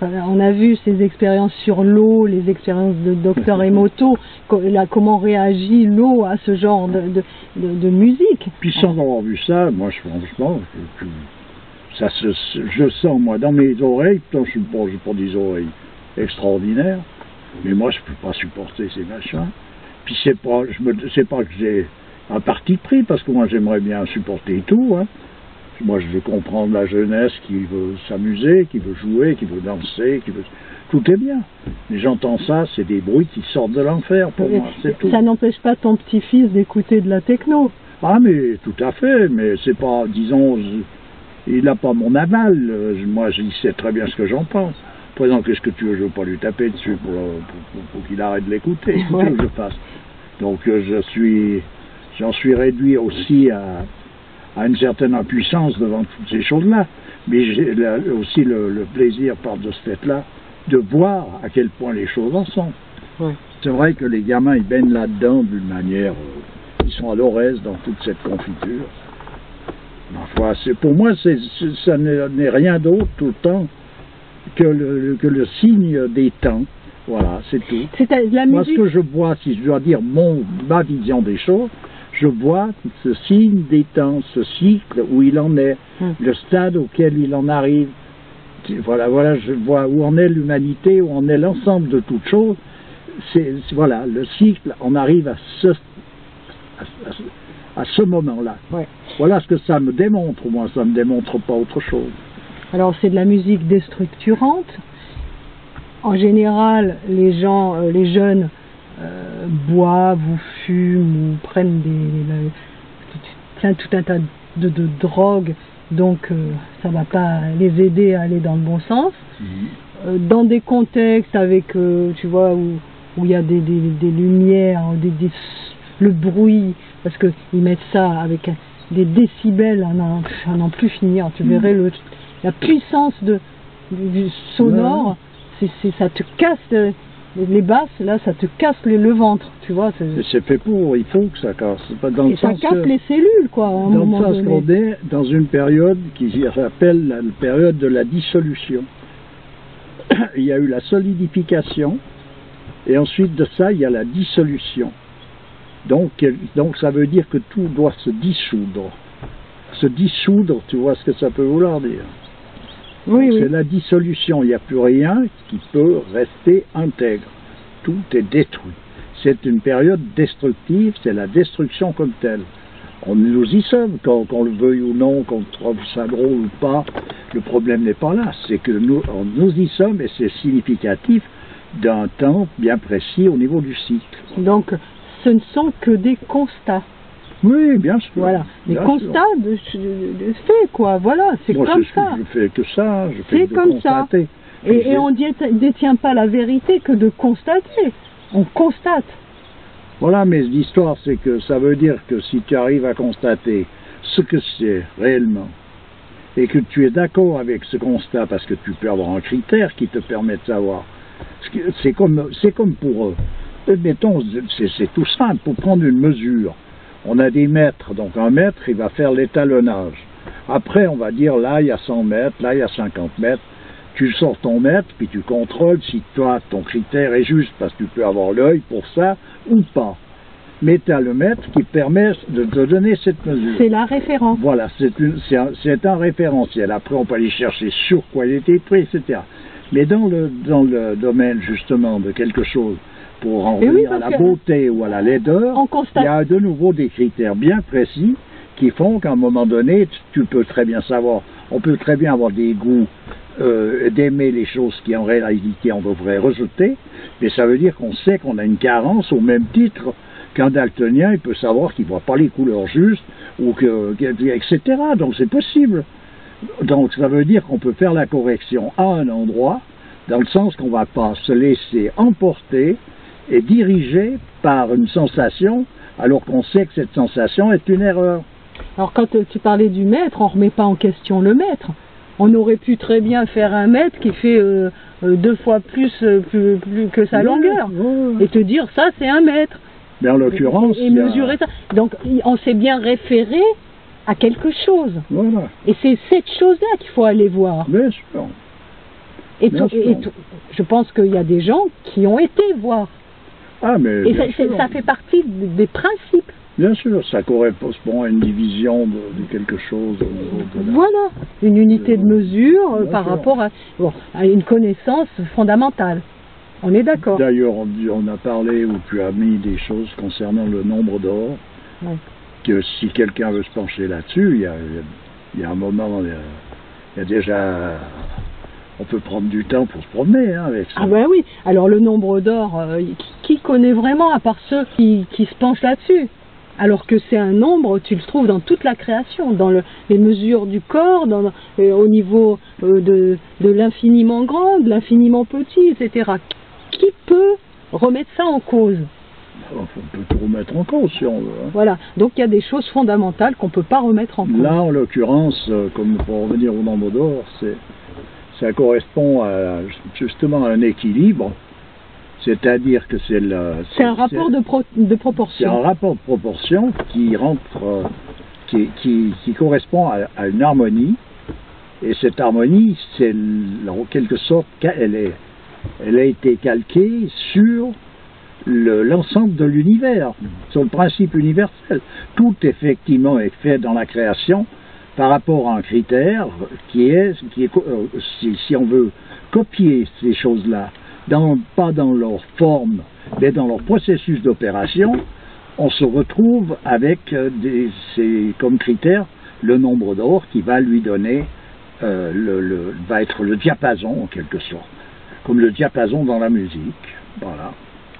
Speaker 1: On a vu ces expériences sur l'eau, les expériences de Dr Emoto, comment réagit l'eau à ce genre de musique.
Speaker 2: Puis sans avoir vu ça, moi franchement, je sens moi dans mes oreilles, pourtant je n'ai pas des oreilles extraordinaires, mais moi je ne peux pas supporter ces machins. Puis c'est pas que j'ai un parti pris, parce que moi j'aimerais bien supporter tout, hein. Moi je veux comprendre la jeunesse qui veut s'amuser, qui veut jouer, qui veut danser, tout est bien. Mais j'entends ça, c'est des bruits qui sortent de l'enfer pour moi, c'est tout.
Speaker 1: Ça n'empêche pas ton petit-fils d'écouter de la techno.
Speaker 2: Ah mais tout à fait, mais c'est pas, disons, il n'a pas mon aval, moi il sait très bien ce que j'en pense. Présent, qu'est-ce que tu veux? Je ne veux pas lui taper dessus pour qu'il arrête de l'écouter. C'est ce que je fasse. Donc j'en suis réduit aussi à une certaine impuissance devant toutes ces choses-là. Mais j'ai aussi le plaisir par de ce fait-là de voir à quel point les choses en sont. Ouais. C'est vrai que les gamins, ils baignent là-dedans d'une manière... ils sont à l'aise dans toute cette confiture. Enfin, pour moi, ça n'est rien d'autre tout le temps que le signe des temps. Voilà, c'est tout. Moi, ce que je vois, si je dois dire ma vision des choses, je vois ce signe des temps, ce cycle où il en est, le stade auquel il en arrive. Voilà, je vois où en est l'humanité, où en est l'ensemble de toutes choses. Voilà, le cycle, on arrive à ce moment-là. Ouais. Voilà ce que ça me démontre, moi, ça ne me démontre pas autre chose.
Speaker 1: Alors c'est de la musique déstructurante. En général, les jeunes boivent ou fument ou prennent tout un tas de drogues, donc ça ne va pas les aider à aller dans le bon sens. Dans des contextes avec, tu vois, où il y a des lumières, le bruit, parce qu'ils mettent ça avec des décibels à n'en plus finir. Tu verrais la puissance du sonore, ça te casse les basses, là, ça te casse le ventre, tu vois.
Speaker 2: C'est fait pour, il faut que ça casse. Pas dans
Speaker 1: et ça casse les cellules, quoi, à un moment donné.
Speaker 2: Dans le sens qu'on est dans une période qui s'appelle la période de la dissolution. Il y a eu la solidification, et ensuite de ça, il y a la dissolution. Donc ça veut dire que tout doit se dissoudre. Se dissoudre, tu vois ce que ça peut vouloir dire.
Speaker 1: Oui,
Speaker 2: c'est la dissolution, il n'y a plus rien qui peut rester intègre. Tout est détruit. C'est une période destructive, c'est la destruction comme telle. Nous y sommes, qu'on le veuille ou non, qu'on trouve ça drôle ou pas, le problème n'est pas là. C'est que nous y sommes et c'est significatif d'un temps bien précis au niveau du cycle.
Speaker 1: Donc, ce ne sont que des constats.
Speaker 2: Oui, bien sûr.
Speaker 1: Voilà, des constats de faits, quoi. Voilà, c'est comme ça.
Speaker 2: Je fais que ça, je fais que constater.
Speaker 1: Et on ne détient pas la vérité que de constater. On constate.
Speaker 2: Voilà, mais l'histoire, c'est que ça veut dire que si tu arrives à constater ce que c'est réellement, et que tu es d'accord avec ce constat, parce que tu peux avoir un critère qui te permet de savoir, c'est comme pour eux. Mettons, c'est tout simple, pour prendre une mesure. On a des mètres, donc un mètre, il va faire l'étalonnage. Après, on va dire, là, il y a 100 mètres, là, il y a 50 mètres. Tu sors ton mètre, puis tu contrôles si toi, ton critère est juste, parce que tu peux avoir l'œil pour ça, ou pas. Mais tu as le mètre qui permet de te donner cette mesure.
Speaker 1: C'est la référence.
Speaker 2: Voilà, c'est un référentiel. Après, on peut aller chercher sur quoi il était pris, etc. Mais dans le domaine, justement, de quelque chose, pour en revenir à la beauté ou à la laideur, il y a de nouveau des critères bien précis qui font qu'à un moment donné, tu peux très bien savoir, on peut très bien avoir des goûts, d'aimer les choses qui en réalité on devrait rejeter, mais ça veut dire qu'on sait qu'on a une carence au même titre qu'un daltonien, il peut savoir qu'il ne voit pas les couleurs justes, ou etc. Donc c'est possible. Donc ça veut dire qu'on peut faire la correction à un endroit, dans le sens qu'on ne va pas se laisser emporter et dirigé par une sensation, alors qu'on sait que cette sensation est une erreur.
Speaker 1: Alors quand tu parlais du mètre, on ne remet pas en question le mètre. On aurait pu très bien faire un mètre qui fait 2 fois plus que sa longueur, et te dire ça c'est un mètre.
Speaker 2: Mais en l'occurrence...
Speaker 1: Et mesurer ça. Donc on s'est bien référé à quelque chose.
Speaker 2: Voilà.
Speaker 1: Et c'est cette chose-là qu'il faut aller voir.
Speaker 2: Bien sûr.
Speaker 1: Je pense qu'il y a des gens qui ont été voir.
Speaker 2: Ah, mais
Speaker 1: et ça fait partie des principes.
Speaker 2: Bien sûr, ça correspond à une division de quelque chose.
Speaker 1: Voilà, une unité de mesure par rapport à une connaissance fondamentale. On est d'accord.
Speaker 2: D'ailleurs, on a parlé, ou tu as mis des choses concernant le nombre d'or, que si quelqu'un veut se pencher là-dessus, il y a un moment, il y a déjà... On peut prendre du temps pour se promener avec ça.
Speaker 1: Ah ben oui, alors le nombre d'or, qui connaît vraiment, à part ceux qui se penchent là-dessus? Alors que c'est un nombre, tu le trouves dans toute la création, dans les mesures du corps, au niveau de l'infiniment grand, de l'infiniment petit, etc. Qui peut remettre ça en cause?
Speaker 2: On peut tout remettre en cause si on veut. Hein.
Speaker 1: Voilà, donc il y a des choses fondamentales qu'on ne peut pas remettre en cause.
Speaker 2: Là, en l'occurrence, comme pour revenir au nombre d'or, ça correspond justement à un équilibre. C'est-à-dire que
Speaker 1: c'est un rapport de proportion. C'est
Speaker 2: un rapport de proportion qui rentre, qui correspond à une harmonie. Et cette harmonie, c'est en quelque sorte, elle a été calquée sur l'ensemble de l'univers, sur le principe universel. Tout effectivement est fait dans la création par rapport à un critère qui est si on veut copier ces choses-là, pas dans leur forme, mais dans leur processus d'opération, on se retrouve avec comme critère le nombre d'or qui va lui donner, va être le diapason en quelque sorte, comme le diapason dans la musique. Voilà.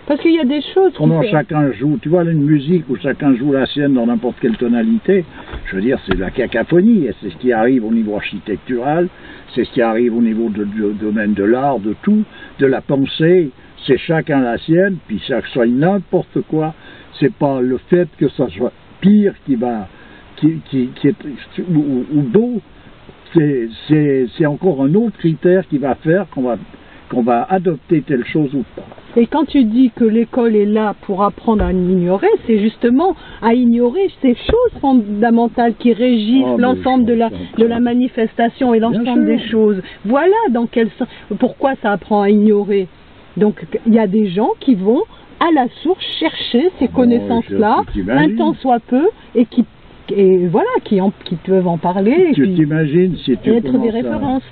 Speaker 1: Parce qu'il y a des choses...
Speaker 2: Comment chacun joue, tu vois, une musique où chacun joue la sienne dans n'importe quelle tonalité, je veux dire, c'est de la cacophonie, et c'est ce qui arrive au niveau architectural, c'est ce qui arrive au niveau du domaine de l'art, de tout, de la pensée, c'est chacun la sienne, puis ça soit n'importe quoi, c'est pas le fait que ça soit pire qui est, ou beau, c'est encore un autre critère qui va faire qu'on va adopter telle chose ou pas.
Speaker 1: Et quand tu dis que l'école est là pour apprendre à ignorer, c'est justement à ignorer ces choses fondamentales qui régissent l'ensemble de la manifestation et l'ensemble des choses. Voilà dans quel sens, pourquoi ça apprend à ignorer. Donc il y a des gens qui vont à la source chercher ces connaissances-là, un temps soit peu, et qui peuvent en parler.
Speaker 2: Tu t'imagines si tu
Speaker 1: être des références.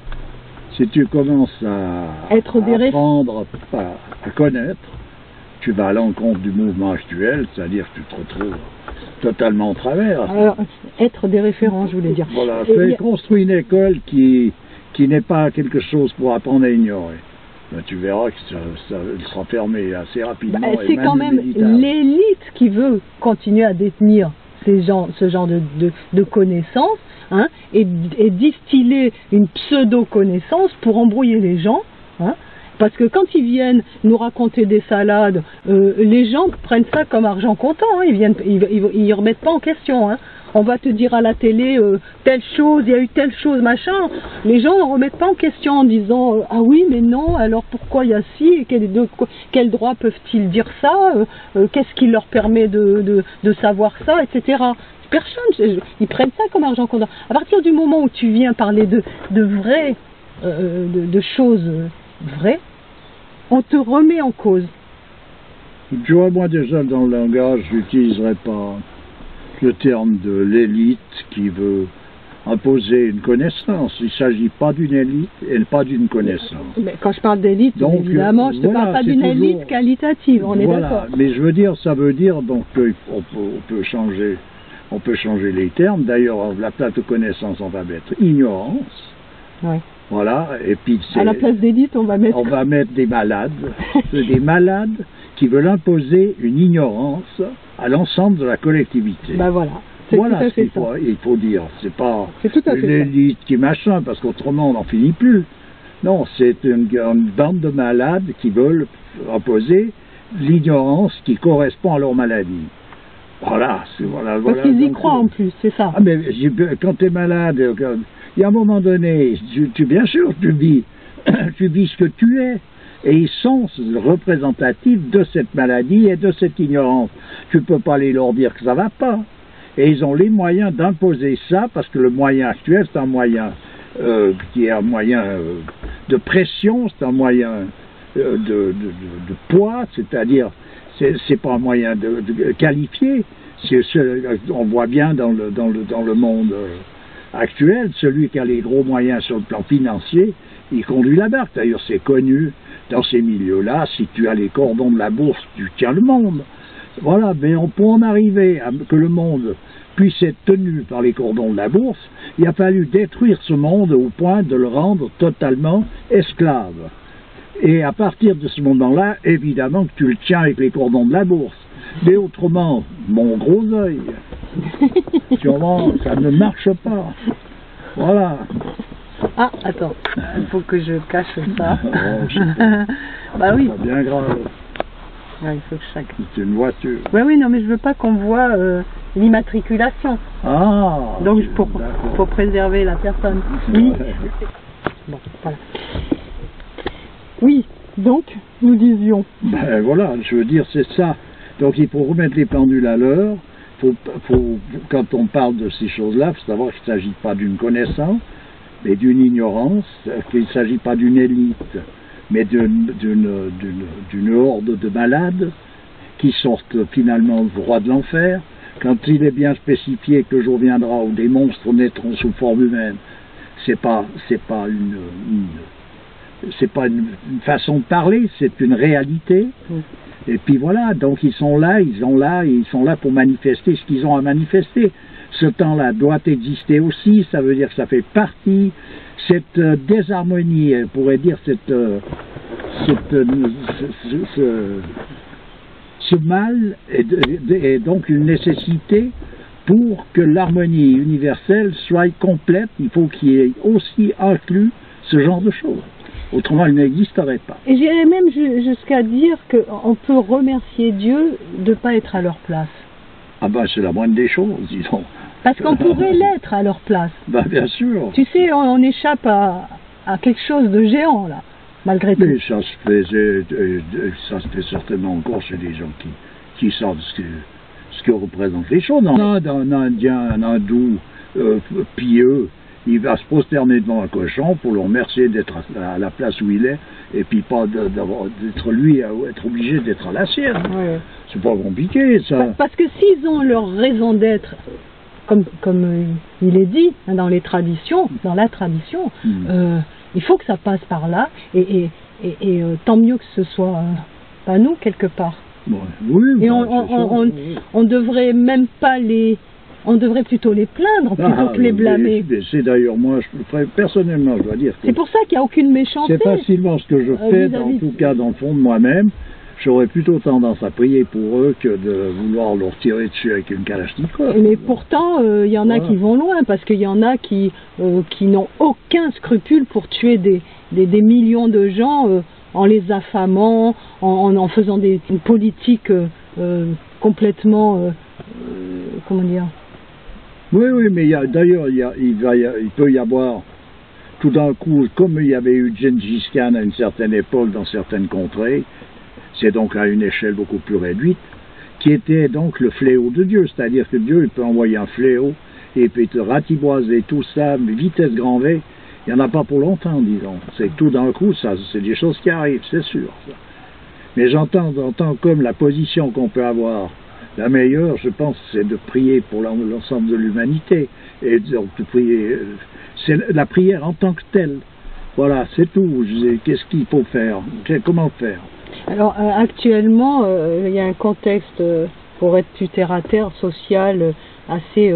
Speaker 2: Si tu commences à apprendre à connaître, tu vas à l'encontre du mouvement actuel, c'est-à-dire que tu te retrouves totalement en travers.
Speaker 1: Alors, être des références, je voulais dire.
Speaker 2: Voilà, construis une école qui n'est pas quelque chose pour apprendre à ignorer. Ben, tu verras que ça sera fermé assez rapidement.
Speaker 1: C'est quand même l'élite qui veut continuer à détenir ce genre de connaissances. Hein, et distiller une pseudo-connaissance pour embrouiller les gens, hein, parce que quand ils viennent nous raconter des salades, les gens prennent ça comme argent comptant, hein, ils remettent pas en question. Hein. On va te dire à la télé telle chose, il y a eu telle chose, machin. Les gens ne remettent pas en question en disant ah oui mais non, alors pourquoi il y a ci, quel droit peuvent-ils dire ça, qu'est-ce qui leur permet de savoir ça, etc. Personne, ils prennent ça comme argent comptant. À partir du moment où tu viens parler de vraies, de choses vraies, on te remet en cause.
Speaker 2: Tu vois, moi déjà dans le langage, je n'utiliserai pas le terme de l'élite qui veut imposer une connaissance. Il ne s'agit pas d'une élite et pas d'une connaissance.
Speaker 1: Mais quand je parle d'élite, évidemment, je ne te parle pas d'une élite qualitative, on est d'accord.
Speaker 2: Mais je veux dire, ça veut dire donc qu'on peut changer. On peut changer les termes. D'ailleurs, la place de connaissance, on va mettre ignorance.
Speaker 1: Ouais.
Speaker 2: Voilà. Et puis
Speaker 1: à la place d'élite, on va mettre
Speaker 2: des malades. Des malades qui veulent imposer une ignorance à l'ensemble de la collectivité.
Speaker 1: Ben voilà.
Speaker 2: Voilà ce qu'il faut dire. C'est pas une élite qui machin, parce qu'autrement on n'en finit plus. Non, c'est une bande de malades qui veulent imposer l'ignorance qui correspond à leur maladie. Voilà,
Speaker 1: parce qu'ils y croient en plus, c'est ça.
Speaker 2: Ah, mais quand tu es malade, il y a un moment donné, bien sûr, tu vis ce que tu es. Et ils sont représentatifs de cette maladie et de cette ignorance. Tu ne peux pas leur dire que ça ne va pas. Et ils ont les moyens d'imposer ça, parce que le moyen actuel, c'est un moyen qui est un moyen de pression, c'est un moyen de poids, c'est-à-dire c'est pas un moyen de qualifié. On voit bien dans le monde actuel, celui qui a les gros moyens sur le plan financier, il conduit la barque. D'ailleurs, c'est connu dans ces milieux-là, si tu as les cordons de la bourse, tu tiens le monde. Voilà, mais pour en arriver à que le monde puisse être tenu par les cordons de la bourse, il a fallu détruire ce monde au point de le rendre totalement esclave. Et à partir de ce moment-là, évidemment que tu le tiens avec les cordons de la bourse. Mais autrement, mon gros œil, tu vois, ça ne marche pas. Voilà.
Speaker 1: Ah, attends, il faut que je cache ça.
Speaker 2: Oh,
Speaker 1: bah oui.
Speaker 2: C'est bien grave.
Speaker 1: Ouais, il faut que chaque...
Speaker 2: C'est une voiture.
Speaker 1: Ouais, oui, non, mais je veux pas qu'on voit l'immatriculation.
Speaker 2: Ah.
Speaker 1: Donc pour préserver la personne. Oui. Bon, voilà. Oui, donc, nous disions.
Speaker 2: Ben voilà, je veux dire, c'est ça. Donc il faut remettre les pendules à l'heure. Quand on parle de ces choses-là, il faut savoir qu'il ne s'agit pas d'une connaissance, mais d'une ignorance, qu'il ne s'agit pas d'une élite, mais d'une horde de malades qui sortent finalement droit de l'enfer. Quand il est bien spécifié que le jour viendra où des monstres naîtront sous forme humaine, c'est pas une façon de parler, c'est une réalité. Et puis voilà, donc ils sont là pour manifester ce qu'ils ont à manifester. Ce temps-là doit exister aussi, ça veut dire que ça fait partie, cette désharmonie, on pourrait dire ce mal est donc une nécessité pour que l'harmonie universelle soit complète. Il faut qu'il y ait aussi inclus ce genre de choses. Autrement, elle n'existerait pas.
Speaker 1: Et j'irais même jusqu'à dire qu'on peut remercier Dieu de ne pas être à leur place.
Speaker 2: Ah ben, c'est la moindre des choses, disons.
Speaker 1: Parce qu'on pourrait l'être à leur place.
Speaker 2: Ben, bien sûr.
Speaker 1: Tu sais, on échappe à quelque chose de géant, là, malgré tout.
Speaker 2: Mais ça se fait certainement encore chez des gens qui savent ce que représentent les choses. Un Indien, un Hindou pieux, il va se prosterner devant un cochon pour le remercier d'être à la place où il est, et puis pas d'être lui à être obligé d'être à la sienne. Ouais. C'est pas compliqué, ça.
Speaker 1: Parce que s'ils ont leur raison d'être, comme il est dit dans la tradition, il faut que ça passe par là, et tant mieux que ce soit pas nous quelque part.
Speaker 2: Ouais. Oui,
Speaker 1: et on devrait même pas on devrait plutôt les plaindre plutôt que les blâmer.
Speaker 2: C'est d'ailleurs moi, personnellement, je dois dire que
Speaker 1: c'est pour ça qu'il n'y a aucune méchanceté.
Speaker 2: C'est facilement ce que je fais, en tout cas dans le fond de moi-même. J'aurais plutôt tendance à prier pour eux que de vouloir leur tirer dessus avec une kalachnikov.
Speaker 1: Mais pourtant, il y en a qui vont loin, parce qu'il y en a qui n'ont aucun scrupule pour tuer des millions de gens en les affamant, en faisant une politique complètement... comment dire?
Speaker 2: Oui, mais d'ailleurs, il peut y avoir, tout d'un coup, comme il y avait eu Gengis Khan à une certaine époque dans certaines contrées, c'est donc à une échelle beaucoup plus réduite, qui était donc le fléau de Dieu, c'est-à-dire que Dieu il peut envoyer un fléau et peut te ratiboiser tout ça, vitesse grand V, il n'y en a pas pour longtemps, disons. C'est que tout d'un coup, ça, c'est des choses qui arrivent, c'est sûr. Ça. Mais j'entends comme la position qu'on peut avoir. La meilleure, je pense, c'est de prier pour l'ensemble de l'humanité. Et donc, de prier, c'est la prière en tant que telle. Voilà, c'est tout. Qu'est-ce qu'il faut faire? Comment faire?
Speaker 1: Alors, actuellement, il y a un contexte, pour être plus terre-à-terre, social, assez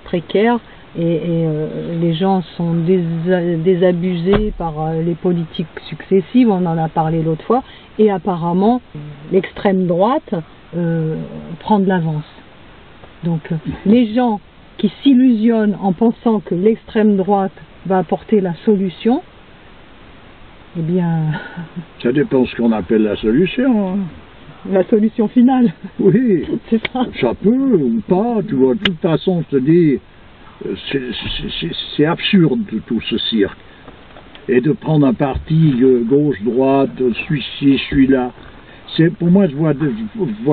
Speaker 1: précaire. Et les gens sont désabusés par les politiques successives, on en a parlé l'autre fois. Et apparemment, l'extrême droite... prend de l'avance. Donc les gens qui s'illusionnent en pensant que l'extrême droite va apporter la solution, eh bien...
Speaker 2: Ça dépend ce qu'on appelle la solution. Hein.
Speaker 1: La solution finale.
Speaker 2: Oui,
Speaker 1: c'est ça.
Speaker 2: Ça peut ou pas, tu vois, de toute façon, je te dis, c'est absurde tout ce cirque. Et de prendre un parti gauche-droite, celui-ci, celui-là. Pour moi, je vois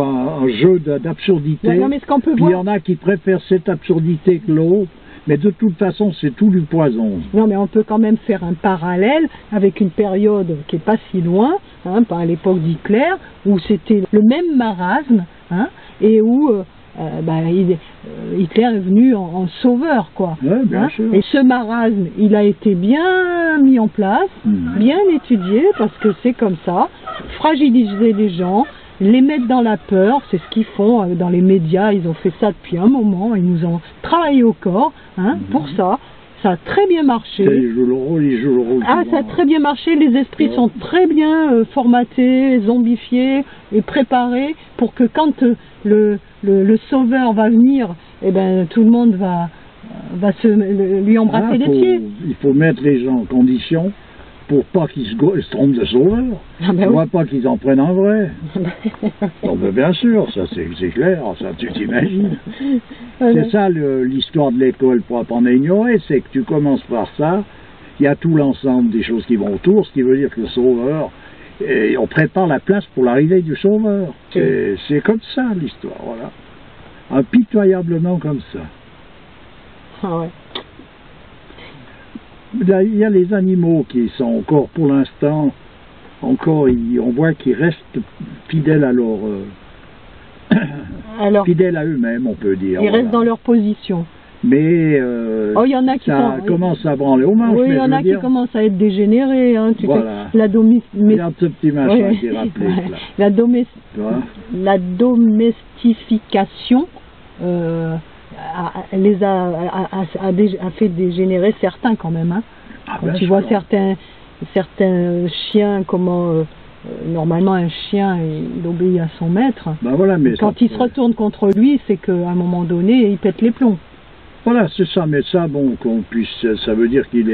Speaker 2: un jeu d'absurdité. Puis il y en a qui préfèrent cette absurdité que l'autre, mais de toute façon, c'est tout du poison.
Speaker 1: Non, mais on peut quand même faire un parallèle avec une période qui n'est pas si loin, hein, pas à l'époque d'Hitler, où c'était le même marasme, hein, et où Hitler est venu en sauveur, quoi.
Speaker 2: Ouais, bien sûr.
Speaker 1: Et ce marasme, il a été bien mis en place, bien étudié, parce que c'est comme ça, fragiliser les gens, les mettre dans la peur, c'est ce qu'ils font dans les médias, ils ont fait ça depuis un moment, ils nous ont travaillé au corps, hein, pour ça. ça a très bien marché.
Speaker 2: Ils jouent le rôle.
Speaker 1: Ah, ça a très bien marché, les esprits sont très bien formatés, zombifiés et préparés pour que quand le sauveur va venir, eh ben, tout le monde va lui embrasser les pieds.
Speaker 2: Il faut mettre les gens en condition pour pas qu'ils se trompent de sauveur. Pour pas qu'ils en prennent un vrai. Bon, ben, bien sûr, ça c'est clair, ça tu t'imagines. C'est ça l'histoire de l'école pour apprendre à ignorer, c'est que tu commences par ça, il y a tout l'ensemble des choses qui vont autour, ce qui veut dire que le sauveur, et on prépare la place pour l'arrivée du sauveur. C'est comme ça l'histoire, voilà. Impitoyablement comme ça.
Speaker 1: Ah ouais.
Speaker 2: Il y a les animaux qui sont encore, pour l'instant, on voit qu'ils restent fidèles à fidèles à eux-mêmes, on peut dire.
Speaker 1: Ils restent dans leur position.
Speaker 2: Mais
Speaker 1: y en a qui
Speaker 2: commence à branler au manche.
Speaker 1: Oui, il y en a qui commencent à être dégénérés. Hein,
Speaker 2: voilà.
Speaker 1: Il y a
Speaker 2: ce petit machin qui est rappelé.
Speaker 1: La domestification a fait dégénérer certains quand même. Hein. Quand tu vois certains chiens, comment normalement un chien il obéit à son maître.
Speaker 2: Ben voilà, mais
Speaker 1: quand il se retourne contre lui, c'est qu'à un moment donné, il pète les plombs.
Speaker 2: Voilà, c'est ça, mais ça, bon, ça veut dire qu'il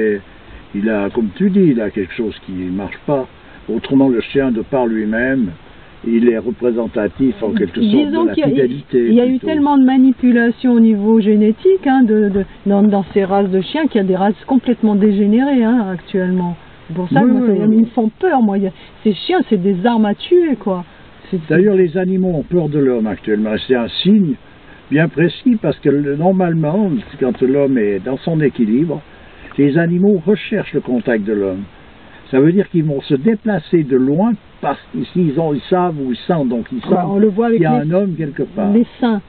Speaker 2: a, comme tu dis, il a quelque chose qui ne marche pas. Autrement, le chien, de par lui-même, il est représentatif en quelque sorte de la fidélité.
Speaker 1: Il y a eu tellement de manipulations au niveau génétique hein, dans ces races de chiens qu'il y a des races complètement dégénérées hein, actuellement. C'est pour ça que ils me font peur, moi. Ces chiens, c'est des armes à tuer, quoi.
Speaker 2: D'ailleurs, les animaux ont peur de l'homme actuellement. C'est un signe bien précis parce que normalement, quand l'homme est dans son équilibre, les animaux recherchent le contact de l'homme. Ça veut dire qu'ils vont se déplacer de loin parce qu'ils savent où ils sont, donc ils savent qu'il y a un homme quelque part.
Speaker 1: Les saints,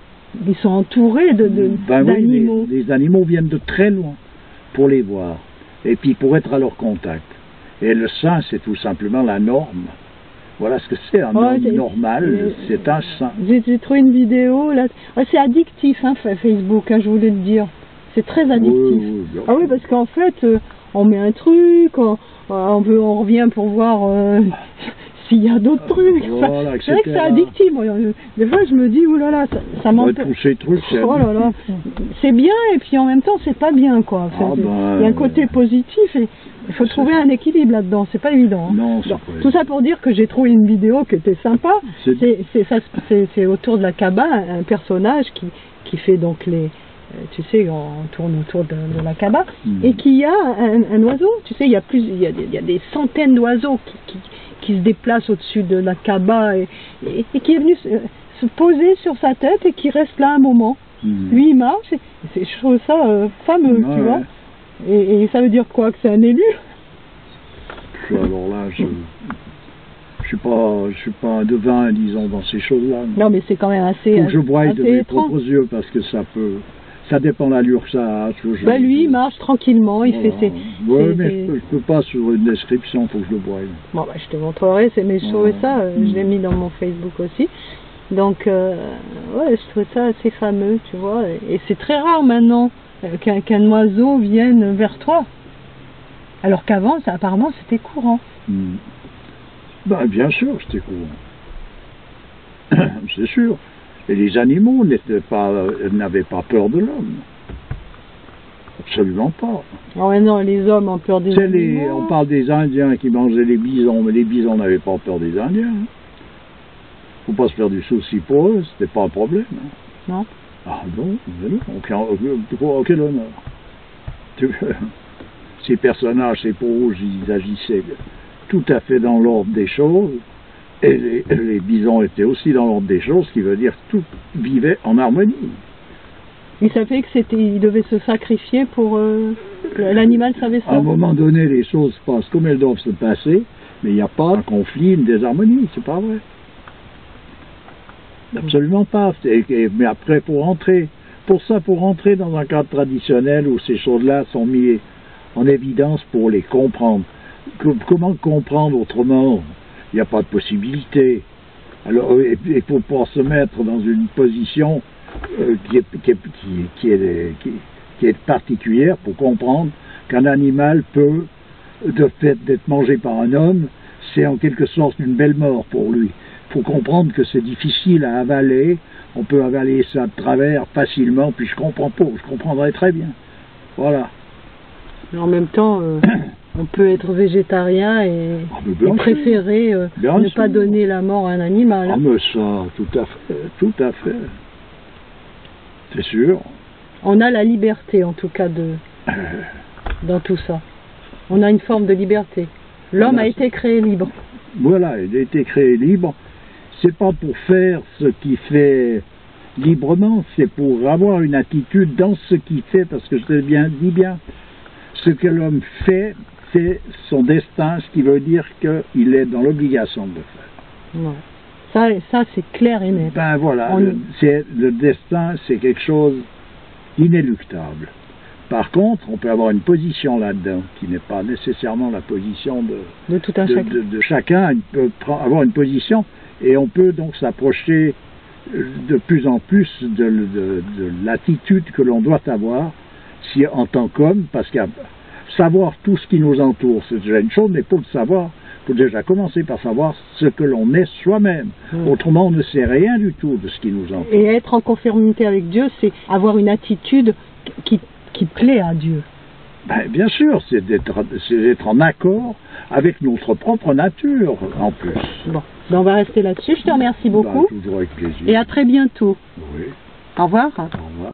Speaker 1: ils sont entourés d'animaux.
Speaker 2: Oui, les animaux viennent de très loin pour les voir et puis pour être à leur contact. Et le saint, c'est tout simplement la norme. Voilà ce que c'est, un homme normal, c'est un saint.
Speaker 1: J'ai trouvé une vidéo, là. C'est addictif, hein, Facebook, hein, je voulais te dire. C'est très addictif. Oui, parce qu'en fait, on met un truc, on revient pour voir s'il y a d'autres trucs.
Speaker 2: Voilà,
Speaker 1: c'est vrai que c'est addictif. Des fois, je me dis, oulala, ça m'empêche.
Speaker 2: Tous ces trucs,
Speaker 1: c'est bien, et puis en même temps, c'est pas bien, quoi. Il y a un côté positif, et il faut trouver un équilibre là-dedans, c'est pas évident. Hein.
Speaker 2: Non,
Speaker 1: tout ça pour dire que j'ai trouvé une vidéo qui était sympa. C'est autour de la Kaaba, un personnage qui fait donc tu sais, on tourne autour de la Kaaba, et qui a un oiseau, tu sais, il y a des centaines d'oiseaux qui se déplacent au-dessus de la Kaaba et qui est venu se poser sur sa tête et qui reste là un moment. Lui, il marche, je trouve ça fameux, tu vois. Et ça veut dire quoi? Que c'est un élu?
Speaker 2: Alors là, je suis pas un devin, disons, dans ces choses-là.
Speaker 1: Non, mais c'est quand même assez.
Speaker 2: Faut que je voie de mes propres yeux parce que ça dépend de l'allure que ça a.
Speaker 1: Lui, il marche tranquillement, il fait ses.
Speaker 2: Oui, mais je peux pas sur une description, faut que je le voie.
Speaker 1: Bon, je te montrerai, mais je trouvais ça, je l'ai mis dans mon Facebook aussi. Donc, je trouvais ça assez fameux, tu vois. Et c'est très rare maintenant qu'un oiseau vienne vers toi. Alors qu'avant, apparemment, c'était courant.
Speaker 2: Ben, bien sûr, c'était courant. C'est sûr. Et les animaux n'avaient pas peur de l'homme. Absolument pas.
Speaker 1: Oh non, les hommes ont peur des animaux.
Speaker 2: On parle des Indiens qui mangeaient les bisons, mais les bisons n'avaient pas peur des Indiens. Faut pas se faire du souci pour eux, c'était pas un problème.
Speaker 1: Non.
Speaker 2: Ah non, aucun honneur. Ces personnages, ces pauvres, ils agissaient tout à fait dans l'ordre des choses, et les bisons étaient aussi dans l'ordre des choses, ce qui veut dire que tout vivait en harmonie.
Speaker 1: Mais ça fait que ils devaient se sacrifier pour l'animal savait ça.
Speaker 2: À un moment donné, les choses se passent comme elles doivent se passer, mais il n'y a pas un conflit, une désharmonie, c'est pas vrai. Absolument pas. Mais après, pour rentrer dans un cadre traditionnel où ces choses-là sont mises en évidence pour les comprendre. Comment comprendre autrement? Il n'y a pas de possibilité. Alors, et pour pouvoir se mettre dans une position qui qui est particulière pour comprendre qu'un animal peut, de fait d'être mangé par un homme, c'est en quelque sorte une belle mort pour lui. Il faut comprendre que c'est difficile à avaler, on peut avaler ça de travers facilement, puis je comprends pas, je comprendrai très bien. Voilà.
Speaker 1: Mais en même temps, on peut être végétarien et préférer ne pas donner la mort à un animal.
Speaker 2: Ah mais ça, tout à fait. C'est sûr.
Speaker 1: On a la liberté en tout cas dans tout ça. On a une forme de liberté. L'homme a été créé libre.
Speaker 2: Voilà, il a été créé libre. C'est pas pour faire ce qu'il fait librement, c'est pour avoir une attitude dans ce qu'il fait, parce que je te dis bien, ce que l'homme fait, c'est son destin, ce qui veut dire qu'il est dans l'obligation de le faire.
Speaker 1: Ouais. Ça c'est clair et net.
Speaker 2: Ben voilà, le destin, c'est quelque chose d'inéluctable. Par contre, on peut avoir une position là-dedans, qui n'est pas nécessairement la position
Speaker 1: de tout un chacun.
Speaker 2: De chacun. Il peut avoir une position, et on peut donc s'approcher de plus en plus de l'attitude que l'on doit avoir si, en tant qu'homme, parce que savoir tout ce qui nous entoure, c'est déjà une chose, mais pour le savoir, il faut déjà commencer par savoir ce que l'on est soi-même. Autrement, on ne sait rien du tout de ce qui nous entoure.
Speaker 1: Et être en conformité avec Dieu, c'est avoir une attitude qui plaît à Dieu.
Speaker 2: Ben, bien sûr, c'est d'être en accord avec notre propre nature, en plus.
Speaker 1: Bon, ben on va rester là-dessus. Je te remercie beaucoup.
Speaker 2: Ben, toujours avec plaisir.
Speaker 1: Et à très bientôt.
Speaker 2: Oui.
Speaker 1: Au revoir.
Speaker 2: Au revoir.